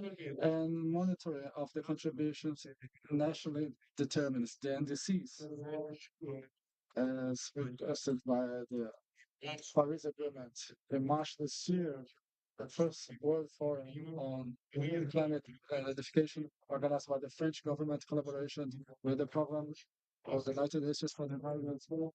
and monitoring of the contributions nationally determines the NDCs as requested by the Paris Agreement in March this year. The first World Forum on Climate Identification, organized by the French government collaboration with the program of the United Nations for the Environment. So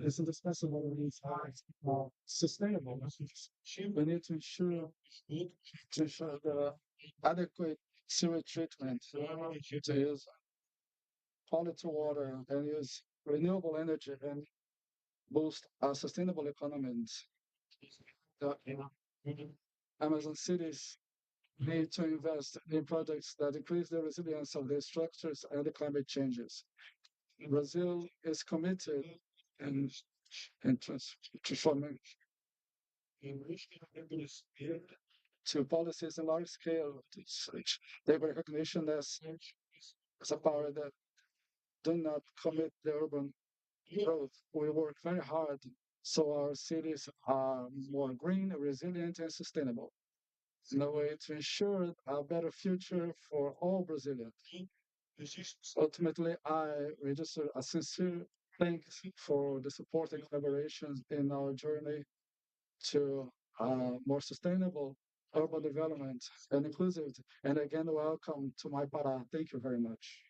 it's indispensable that it's sustainable. We need to ensure the adequate sewage treatment, to use quality water and use renewable energy and boost our sustainable economies. The Amazon cities need to invest in projects that increase the resilience of their structures and the climate changes. Brazil is committed in, transforming to policies in large scale, they recognition as a power that do not commit the urban growth. We work very hard so our cities are more green, resilient, and sustainable in a way to ensure a better future for all Brazilians. Ultimately, I register a sincere thanks for the support and collaboration in our journey to more sustainable urban development and inclusivity. And again, welcome to my Pará. Thank you very much.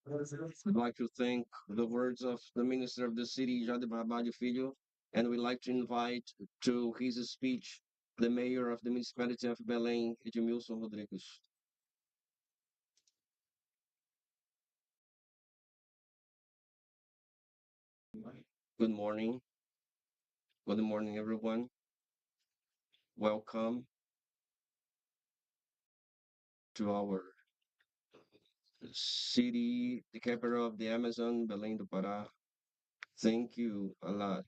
I'd like to thank the words of the Minister of the City, Jade Barbalho Filho, and we'd like to invite to his speech the Mayor of the Municipality of Belém, Edmilson Rodrigues. Good morning. Good morning, everyone. Welcome to our city, the capital of the Amazon, Belém do Pará. Thank you a lot,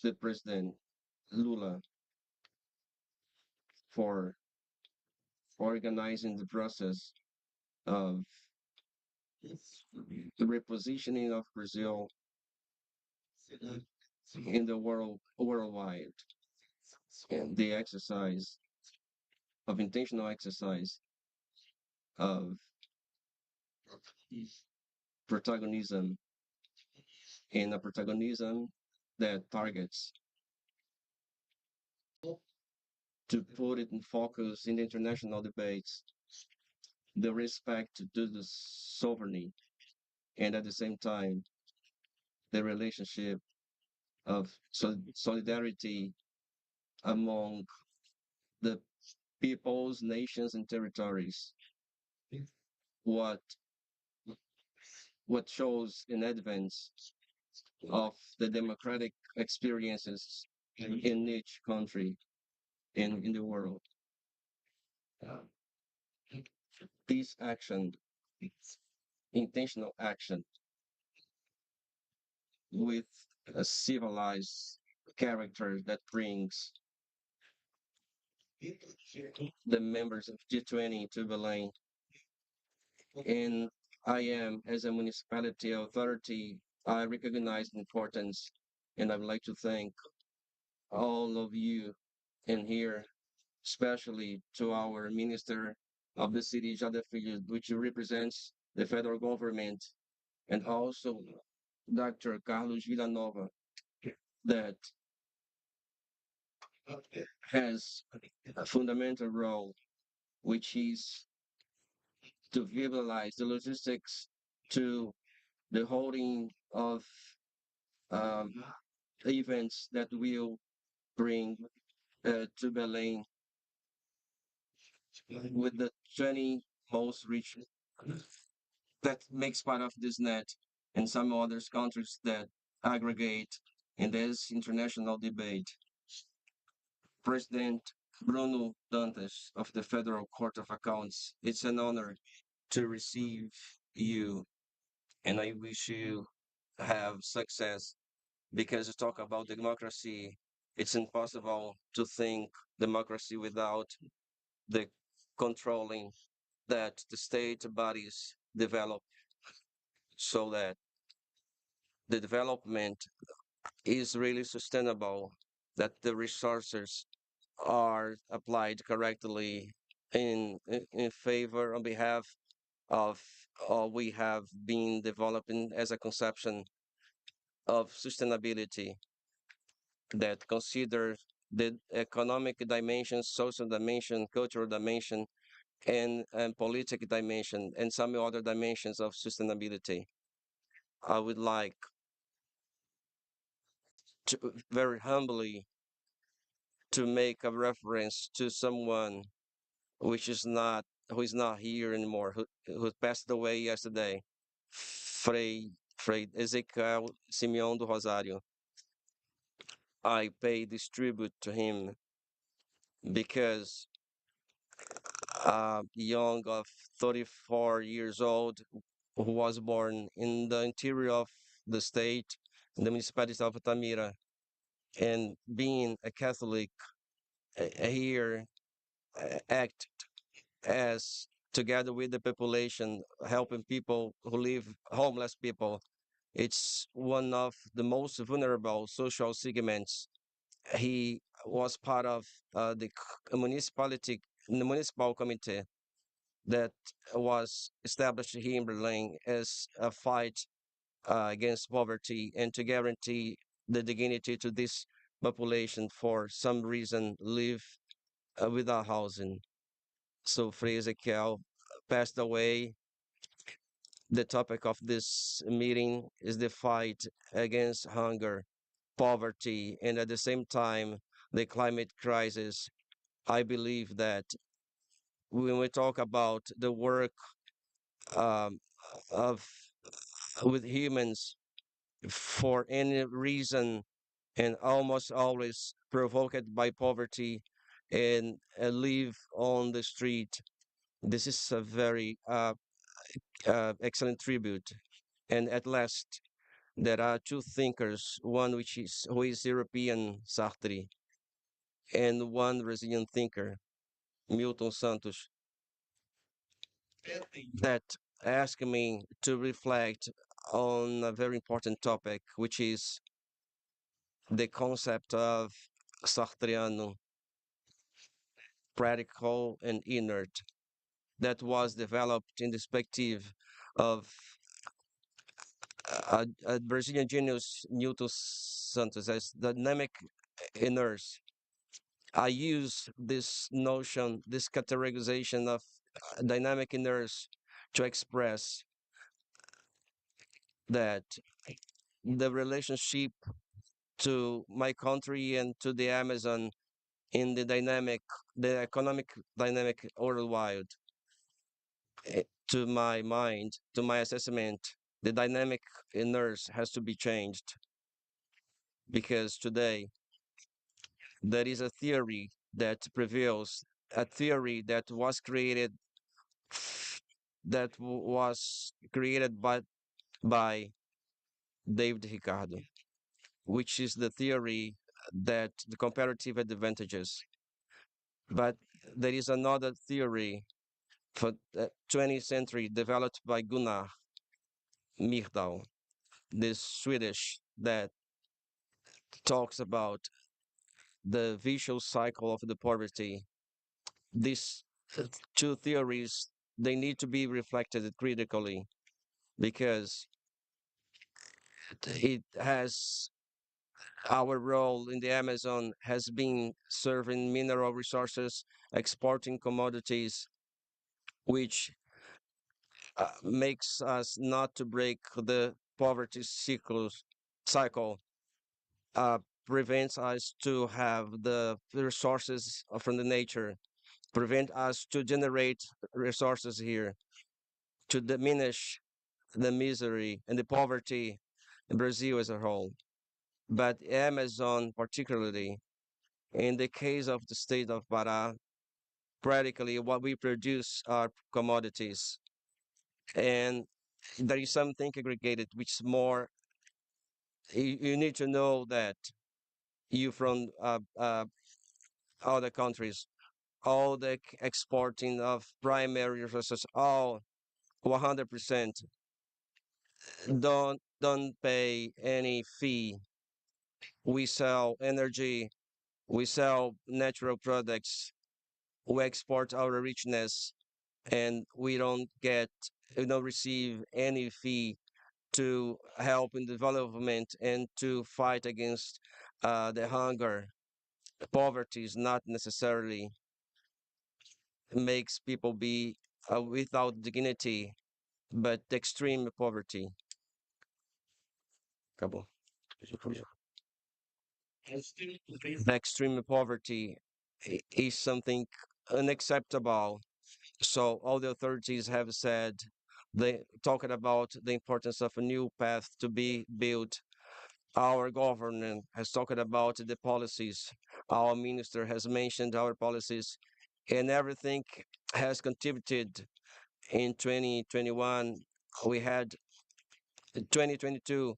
the President Lula, for organizing the process of the repositioning of Brazil in the worldwide, and the exercise of intentional exercise of protagonism, and a protagonism that targets to put it in focus in the international debates, the respect to the sovereignty, and at the same time, the relationship of solidarity among the peoples, nations, and territories. What what shows in advance of the democratic experiences in each country and in the world. This action, intentional action with a civilized character that brings the members of G20 to Belém. And I am, as a municipality authority, I recognize the importance, and I would like to thank all of you in here, especially to our Minister of the City, Jada Filho, which represents the federal government, and also Dr. Carlos Villanova, that has a fundamental role, which is to visualize the logistics to the holding of um, events that will bring to Belém with the 20 most rich that makes part of this net, and some other countries that aggregate in this international debate. President Bruno Dantas of the Federal Court of Accounts, it's an honor to receive you, and I wish you have success, because to talk about democracy, it's impossible to think democracy without the controlling that the state bodies develop, so that the development is really sustainable, that the resources are applied correctly in favor on behalf of all we have been developing as a conception of sustainability that consider the economic dimension, social dimension, cultural dimension, and political dimension, and some other dimensions of sustainability. I would like to very humbly to make a reference to someone which is not who is not here anymore, who passed away yesterday, Frei Ezequiel Simeão do Rosário. I pay this tribute to him because young of 34 years old, who was born in the interior of the state, in the municipality of Tamira, and being a Catholic here, act as together with the population, helping people who live, homeless people. It's one of the most vulnerable social segments. He was part of the municipal committee that was established here in Berlin as a fight against poverty and to guarantee the dignity to this population for some reason live without housing. So Frei Ezequiel passed away. The topic of this meeting is the fight against hunger, poverty, and at the same time, the climate crisis. I believe that when we talk about the work um, of with humans for any reason and almost always provoked by poverty and live on the street, this is a very excellent tribute. And at last, there are two thinkers, one who is European, Sartre, and one Brazilian thinker, Milton Santos, that asked me to reflect on a very important topic, which is the concept of Sartreano, practical and inert, that was developed in the perspective of a Brazilian genius, Newton Santos, as dynamic inert. I use this notion, this categorization of dynamic inert to express that the relationship to my country and to the Amazon in the economic dynamic worldwide. To my mind, to my assessment, the dynamic inert has to be changed because today there is a theory that prevails, a theory that was created by David Ricardo, which is the theory that the comparative advantages. But there is another theory for the 20th century developed by Gunnar Myrdal, this Swedish, that talks about the vicious cycle of the poverty. These two theories, they need to be reflected critically because it has our role in the Amazon has been serving mineral resources, exporting commodities, which makes us not to break the poverty cycle, uh, prevents us to have the resources from the nature, prevent us to generate resources here, to diminish the misery and the poverty in Brazil as a whole. But Amazon, particularly in the case of the state of Pará, practically what we produce are commodities. And there is something aggregated, which is more, you need to know that you from other countries, all the exporting of primary resources, all 100% don't pay any fee. We sell energy, we sell natural products, we export our richness, and we don't receive any fee to help in development and to fight against the hunger. Poverty is not necessarily makes people be without dignity, but extreme poverty. Acabou. Extreme poverty is something unacceptable. So all the authorities have said they talking about the importance of a new path to be built. Our government has talked about the policies. Our minister has mentioned our policies, and everything has contributed. In 2021, we had 2022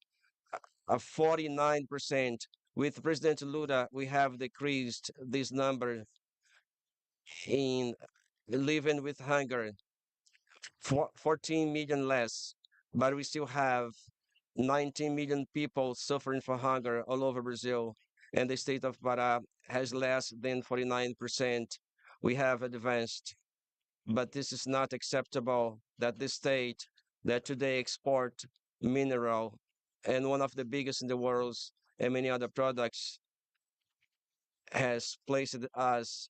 a 49%. With President Lula, we have decreased this number in living with hunger, 14 million less, but we still have 19 million people suffering from hunger all over Brazil, and the state of Pará has less than 49%. We have advanced, but this is not acceptable that the state that today export mineral and one of the biggest in the world and many other products has placed us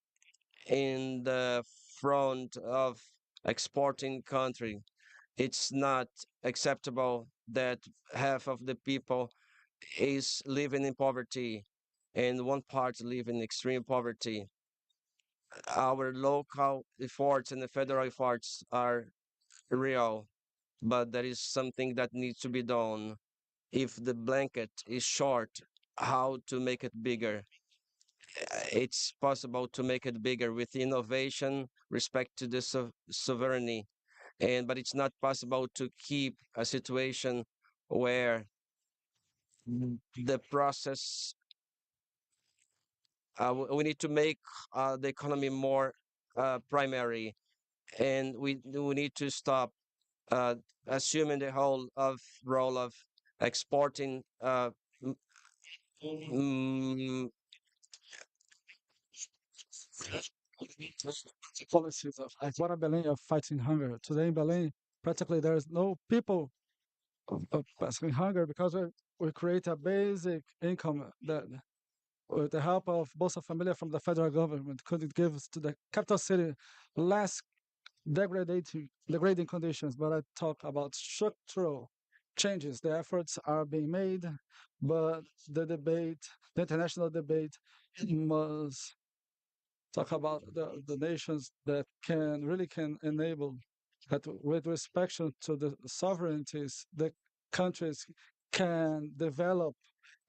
in the front of exporting country. It's not acceptable that half of the people is living in poverty and one part live in extreme poverty. Our local efforts and the federal efforts are real, but there is something that needs to be done. If the blanket is short, how to make it bigger? It's possible to make it bigger with innovation, respect to the sovereignty, and but it's not possible to keep a situation where the process we need to make the economy more primary, and we need to stop uh, assuming the whole of role of exporting Mm, Policies of agora Belém of fighting hunger. Today in Belém, practically there is no people of fighting hunger because we create a basic income that with the help of Bolsa Familia from the federal government could it give to the capital city less degrading conditions, but I talk about structural changes. The efforts are being made, but the international debate must talk about the nations that can enable that with respect to the sovereignties, the countries can develop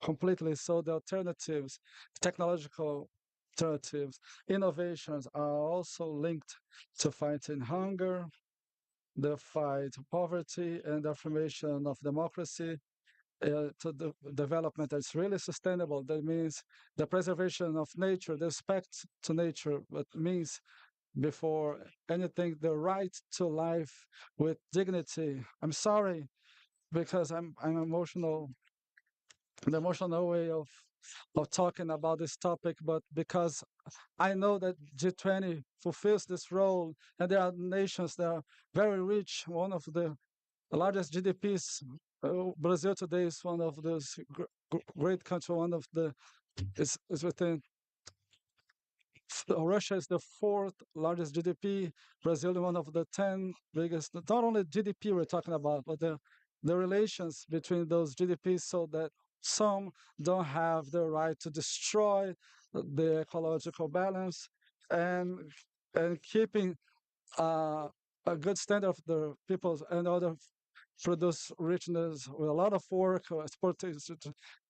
completely. So the alternatives, technological alternatives, innovations are also linked to fighting hunger, the fight poverty, and the affirmation of democracy. To the development that's really sustainable. That means the preservation of nature, the respect to nature, but means before anything the right to life with dignity. I'm sorry because I'm emotional, the emotional way of talking about this topic, but because I know that G20 fulfills this role, and there are nations that are very rich. One of the largest GDPs. Brazil today is one of those great countries. One of the is within. Russia is the fourth largest GDP. Brazil is one of the 10 biggest. Not only GDP we're talking about, but the relations between those GDPs, so that some don't have the right to destroy the ecological balance and keeping a good standard of the peoples and other produce richness with a lot of work, exporting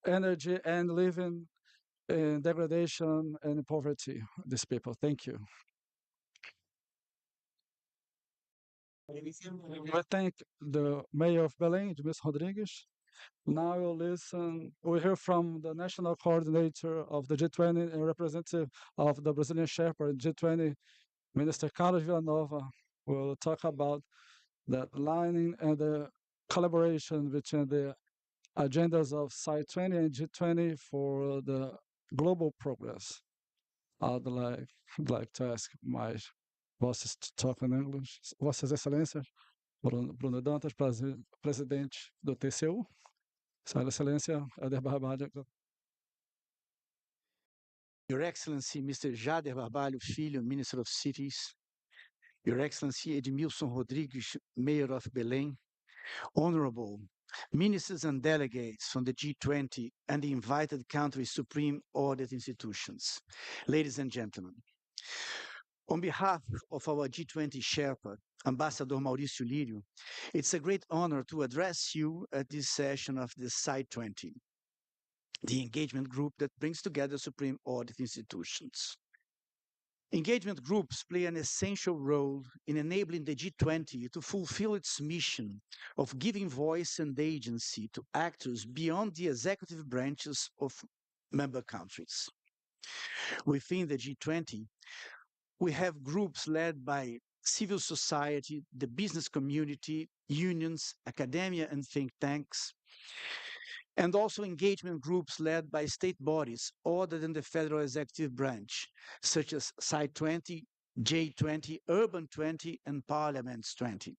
energy, and living in degradation and poverty. These people. Thank you. I thank the mayor of Belém, Ms. Rodrigues. Now we'll listen. We hear from the national coordinator of the G20 and representative of the Brazilian Shepherd G20, Minister Carlos Villanova. Will talk about the lining and the collaboration between the agendas of Site 20 and G20 for the global progress. I'd like to ask my bosses to talk in English. Vossas Excelências, Bruno Dantas, presidente do TCU. Sua Excelência, Jader Barbalho. Your Excellency, Mr. Jader Barbalho Filho, Minister of Cities. Your Excellency, Edmilson Rodrigues, Mayor of Belém. Honorable ministers and delegates from the G20 and the invited country supreme audit institutions. Ladies and gentlemen, on behalf of our G20 Sherpa, Ambassador Mauricio Lírio, it's a great honor to address you at this session of the Site 20, the engagement group that brings together supreme audit institutions. Engagement groups play an essential role in enabling the G20 to fulfill its mission of giving voice and agency to actors beyond the executive branches of member countries. Within the G20, we have groups led by civil society, the business community, unions, academia, and think tanks, and also engagement groups led by state bodies other than the federal executive branch, such as Site 20, J20, Urban 20, and Parliaments 20.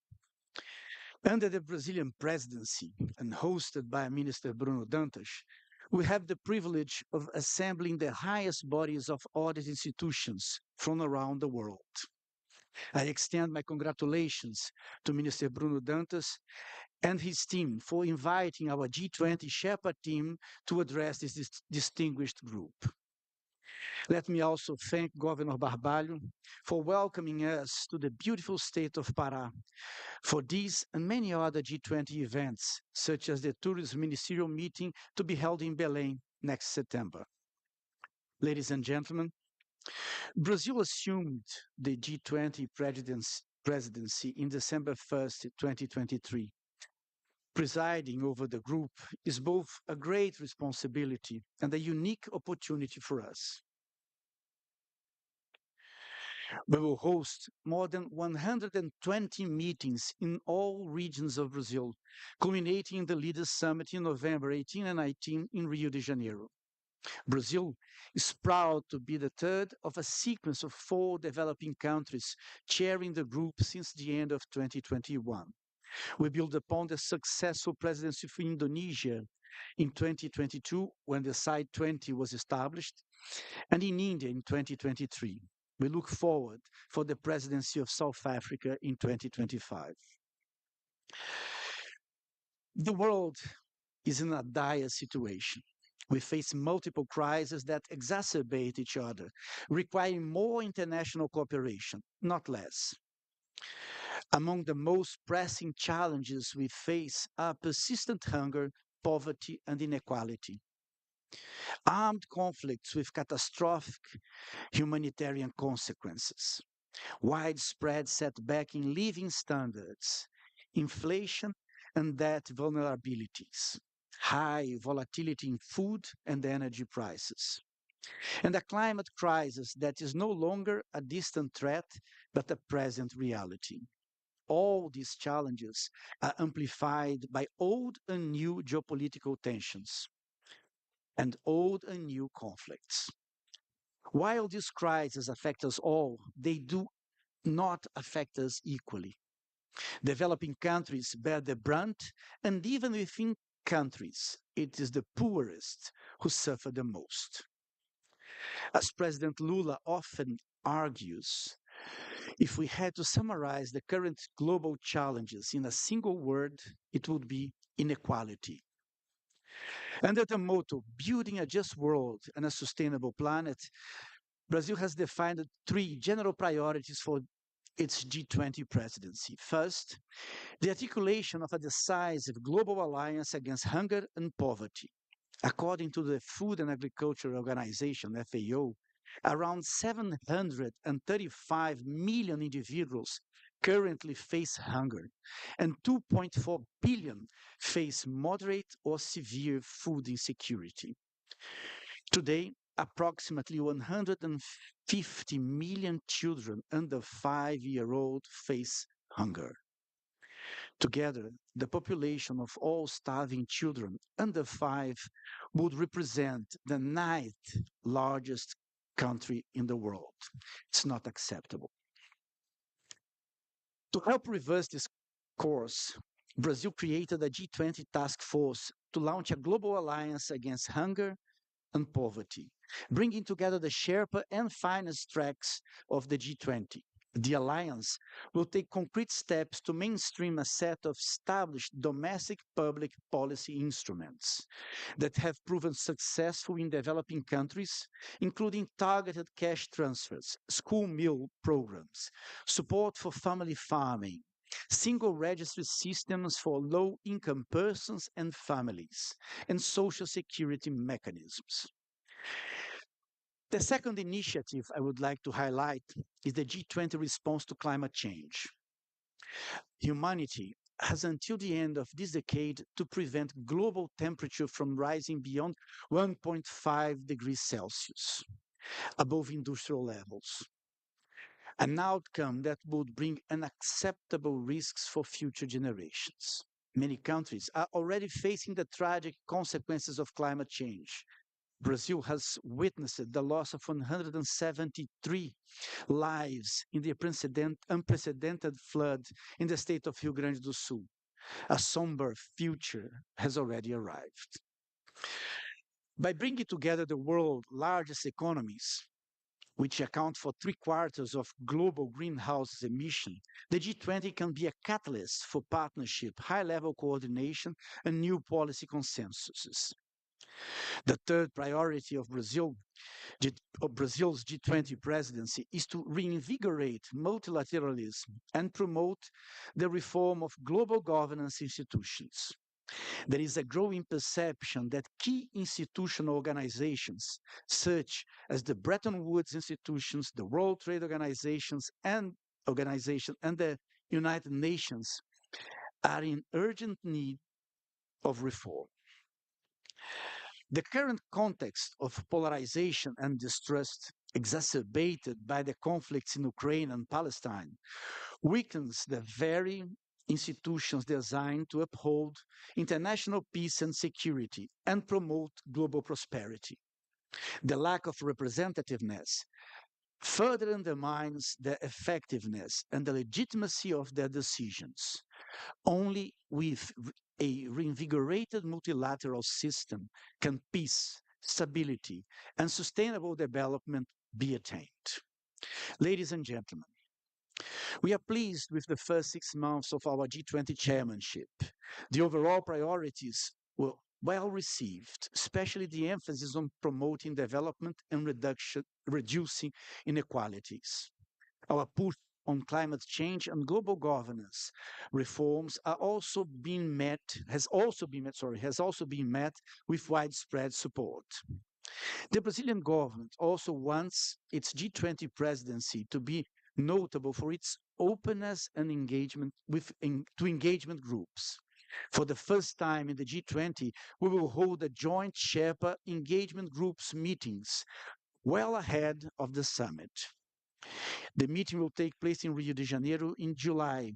Under the Brazilian presidency and hosted by Minister Bruno Dantas, we have the privilege of assembling the highest bodies of audit institutions from around the world. I extend my congratulations to Minister Bruno Dantas and his team for inviting our G20 Sherpa team to address this distinguished group. Let me also thank Governor Barbalho for welcoming us to the beautiful state of Pará for these and many other G20 events, such as the Tourism Ministerial Meeting to be held in Belém next September. Ladies and gentlemen, Brazil assumed the G20 presidency in December 1st, 2023. Presiding over the group is both a great responsibility and a unique opportunity for us. We will host more than 120 meetings in all regions of Brazil, culminating in the Leaders Summit in November 18 and 19 in Rio de Janeiro. Brazil is proud to be the third of a sequence of 4 developing countries chairing the group since the end of 2021. We build upon the successful presidency of Indonesia in 2022 when the Side 20 was established, and in India in 2023. We look forward for the presidency of South Africa in 2025. The world is in a dire situation. We face multiple crises that exacerbate each other, requiring more international cooperation, not less. Among the most pressing challenges we face are persistent hunger, poverty, and inequality. Armed conflicts with catastrophic humanitarian consequences, widespread setback in living standards, inflation and debt vulnerabilities, high volatility in food and energy prices, and a climate crisis that is no longer a distant threat, but a present reality. All these challenges are amplified by old and new geopolitical tensions and old and new conflicts. While these crises affect us all, they do not affect us equally. Developing countries bear the brunt, and even within countries, it is the poorest who suffer the most. As President Lula often argues, if we had to summarize the current global challenges in a single word, it would be inequality. Under the motto, building a just world and a sustainable planet, Brazil has defined 3 general priorities for its G20 presidency. First, the articulation of a decisive global alliance against hunger and poverty. According to the Food and Agriculture Organization, FAO, around 735 million individuals currently face hunger, and 2.4 billion face moderate or severe food insecurity. Today, approximately 150 million children under 5-year-old face hunger. Together, the population of all starving children under 5 would represent the 9th largest country in the world. It's not acceptable. To help reverse this course, Brazil created a G20 task force to launch a global alliance against hunger and poverty, bringing together the Sherpa and finance tracks of the G20. The alliance will take concrete steps to mainstream a set of established domestic public policy instruments that have proven successful in developing countries, including targeted cash transfers, school meal programs, support for family farming, single registry systems for low-income persons and families, and social security mechanisms. The second initiative I would like to highlight is the G20 response to climate change. Humanity has until the end of this decade to prevent global temperature from rising beyond 1.5 degrees Celsius, above industrial levels, an outcome that would bring unacceptable risks for future generations. Many countries are already facing the tragic consequences of climate change. Brazil has witnessed the loss of 173 lives in the unprecedented flood in the state of Rio Grande do Sul. A somber future has already arrived. By bringing together the world's largest economies, which account for 3/4 of global greenhouse emission, the G20 can be a catalyst for partnership, high-level coordination, and new policy consensuses. The third priority of Brazil's G20 presidency is to reinvigorate multilateralism and promote the reform of global governance institutions. There is a growing perception that key institutional organizations, such as the Bretton Woods institutions, the World Trade Organizations, and the United Nations, are in urgent need of reform. The current context of polarization and distrust, exacerbated by the conflicts in Ukraine and Palestine, weakens the very institutions designed to uphold international peace and security and promote global prosperity. The lack of representativeness further undermines their effectiveness and the legitimacy of their decisions. Only with a reinvigorated multilateral system can peace, stability, and sustainable development be attained. Ladies and gentlemen, we are pleased with the first 6 months of our G20 chairmanship. The overall priorities were well received, especially the emphasis on promoting development and reducing inequalities. Our push on climate change and global governance reforms has also been met with widespread support. The Brazilian government also wants its G20 presidency to be notable for its openness and engagement to engagement groups. For the first time in the G20, we will hold a joint Sherpa engagement groups meetings well ahead of the summit. The meeting will take place in Rio de Janeiro in July,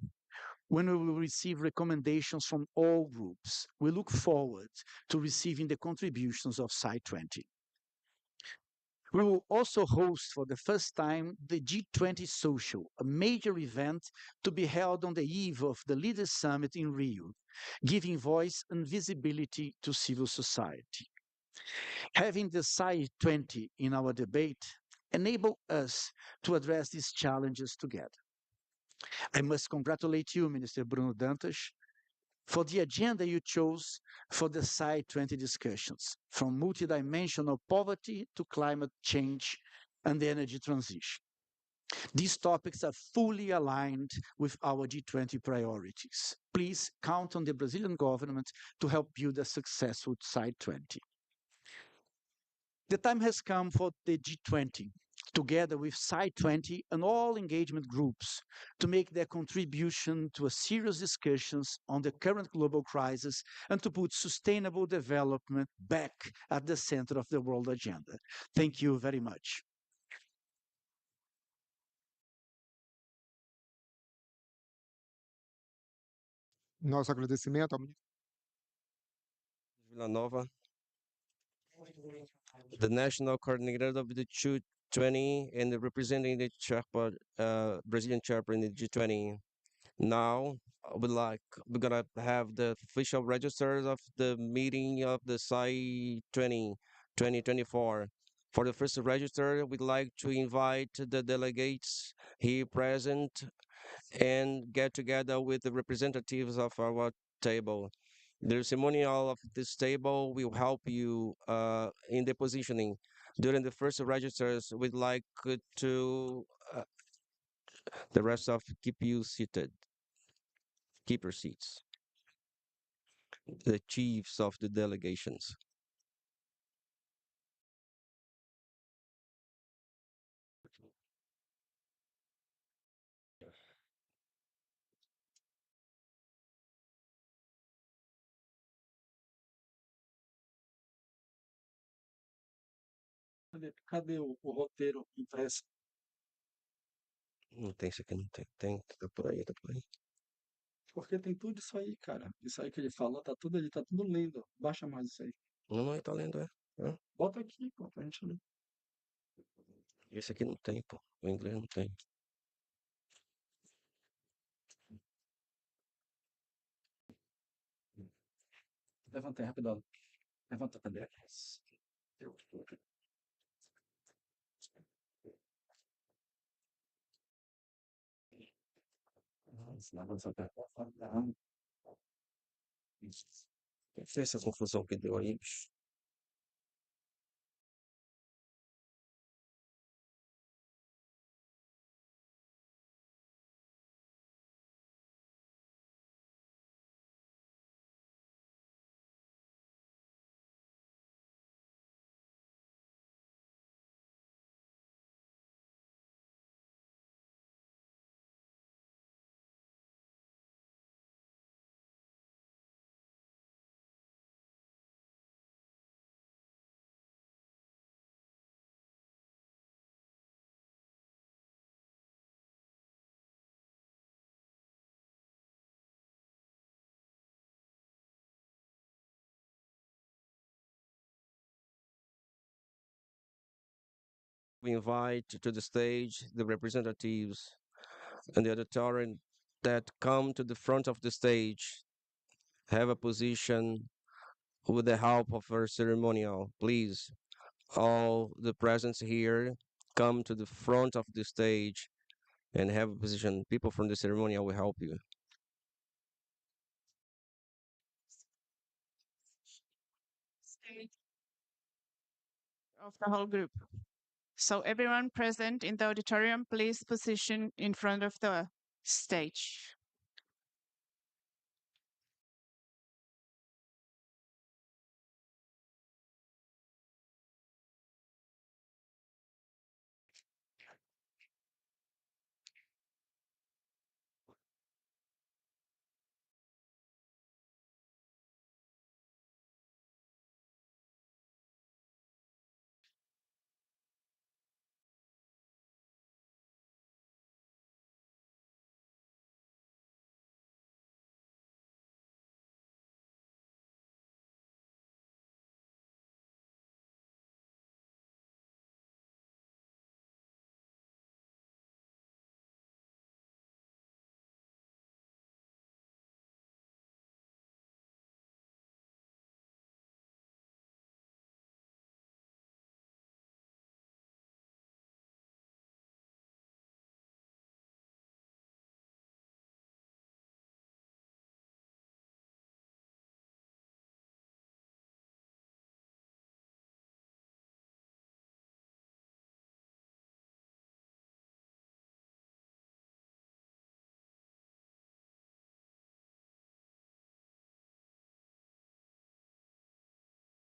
when we will receive recommendations from all groups. We look forward to receiving the contributions of Side 20. We will also host for the first time the G20 Social, a major event to be held on the eve of the Leaders Summit in Rio, giving voice and visibility to civil society. Having the Side 20 in our debate enable us to address these challenges together. I must congratulate you, Minister Bruno Dantas, for the agenda you chose for the Side 20 discussions, from multidimensional poverty to climate change and the energy transition. These topics are fully aligned with our G20 priorities. Please count on the Brazilian government to help build a successful Side 20. The time has come for the G20, together with Side 20 and all engagement groups, to make their contribution to a serious discussions on the current global crisis and to put sustainable development back at the center of the world agenda. Thank you very much. Nosso agradecimento ao ministro. Villanova, the national coordinator of the G20 and representing the Brazilian chapter in the G20. Now, we're gonna have the official registers of the meeting of the SAI 2024. For the first register, we'd like to invite the delegates here present and get together with the representatives of our table. The ceremonial of this table will help you in the positioning. During the first registers, we'd like to the rest of keep you seated. Keep your seats. The chiefs of the delegations. Cadê o roteiro impresso? Não tem isso aqui, não tem. Tem, tá por aí, tá por aí. Porque tem tudo isso aí, cara. Isso aí que ele falou, tá tudo ali, tá tudo lindo. Baixa mais isso aí. Não, ele tá lendo, é. Bota aqui, pô, pra gente ler. Esse aqui não tem, pô. O inglês não tem. Levanta aí, rapidão. Levanta a cadeira. Essa confusão que deu aí, bicho. we invite to the stage the representatives and the auditorium that come to the front of the stage, have a position with the help of our ceremonial. Please, all the presents here, come to the front of the stage and have a position. People from the ceremonial will help you. Of the whole group. So everyone present in the auditorium, please position in front of the stage.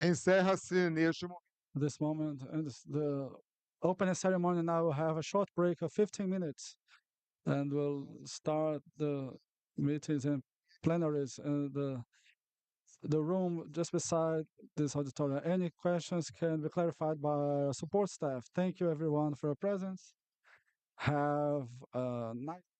Encerra-se neste momento. This moment and the opening ceremony now will have a short break of 15 minutes, and we'll start the meetings and plenaries in the room just beside this auditorium. Any questions can be clarified by our support staff. Thank you everyone for your presence. Have a nice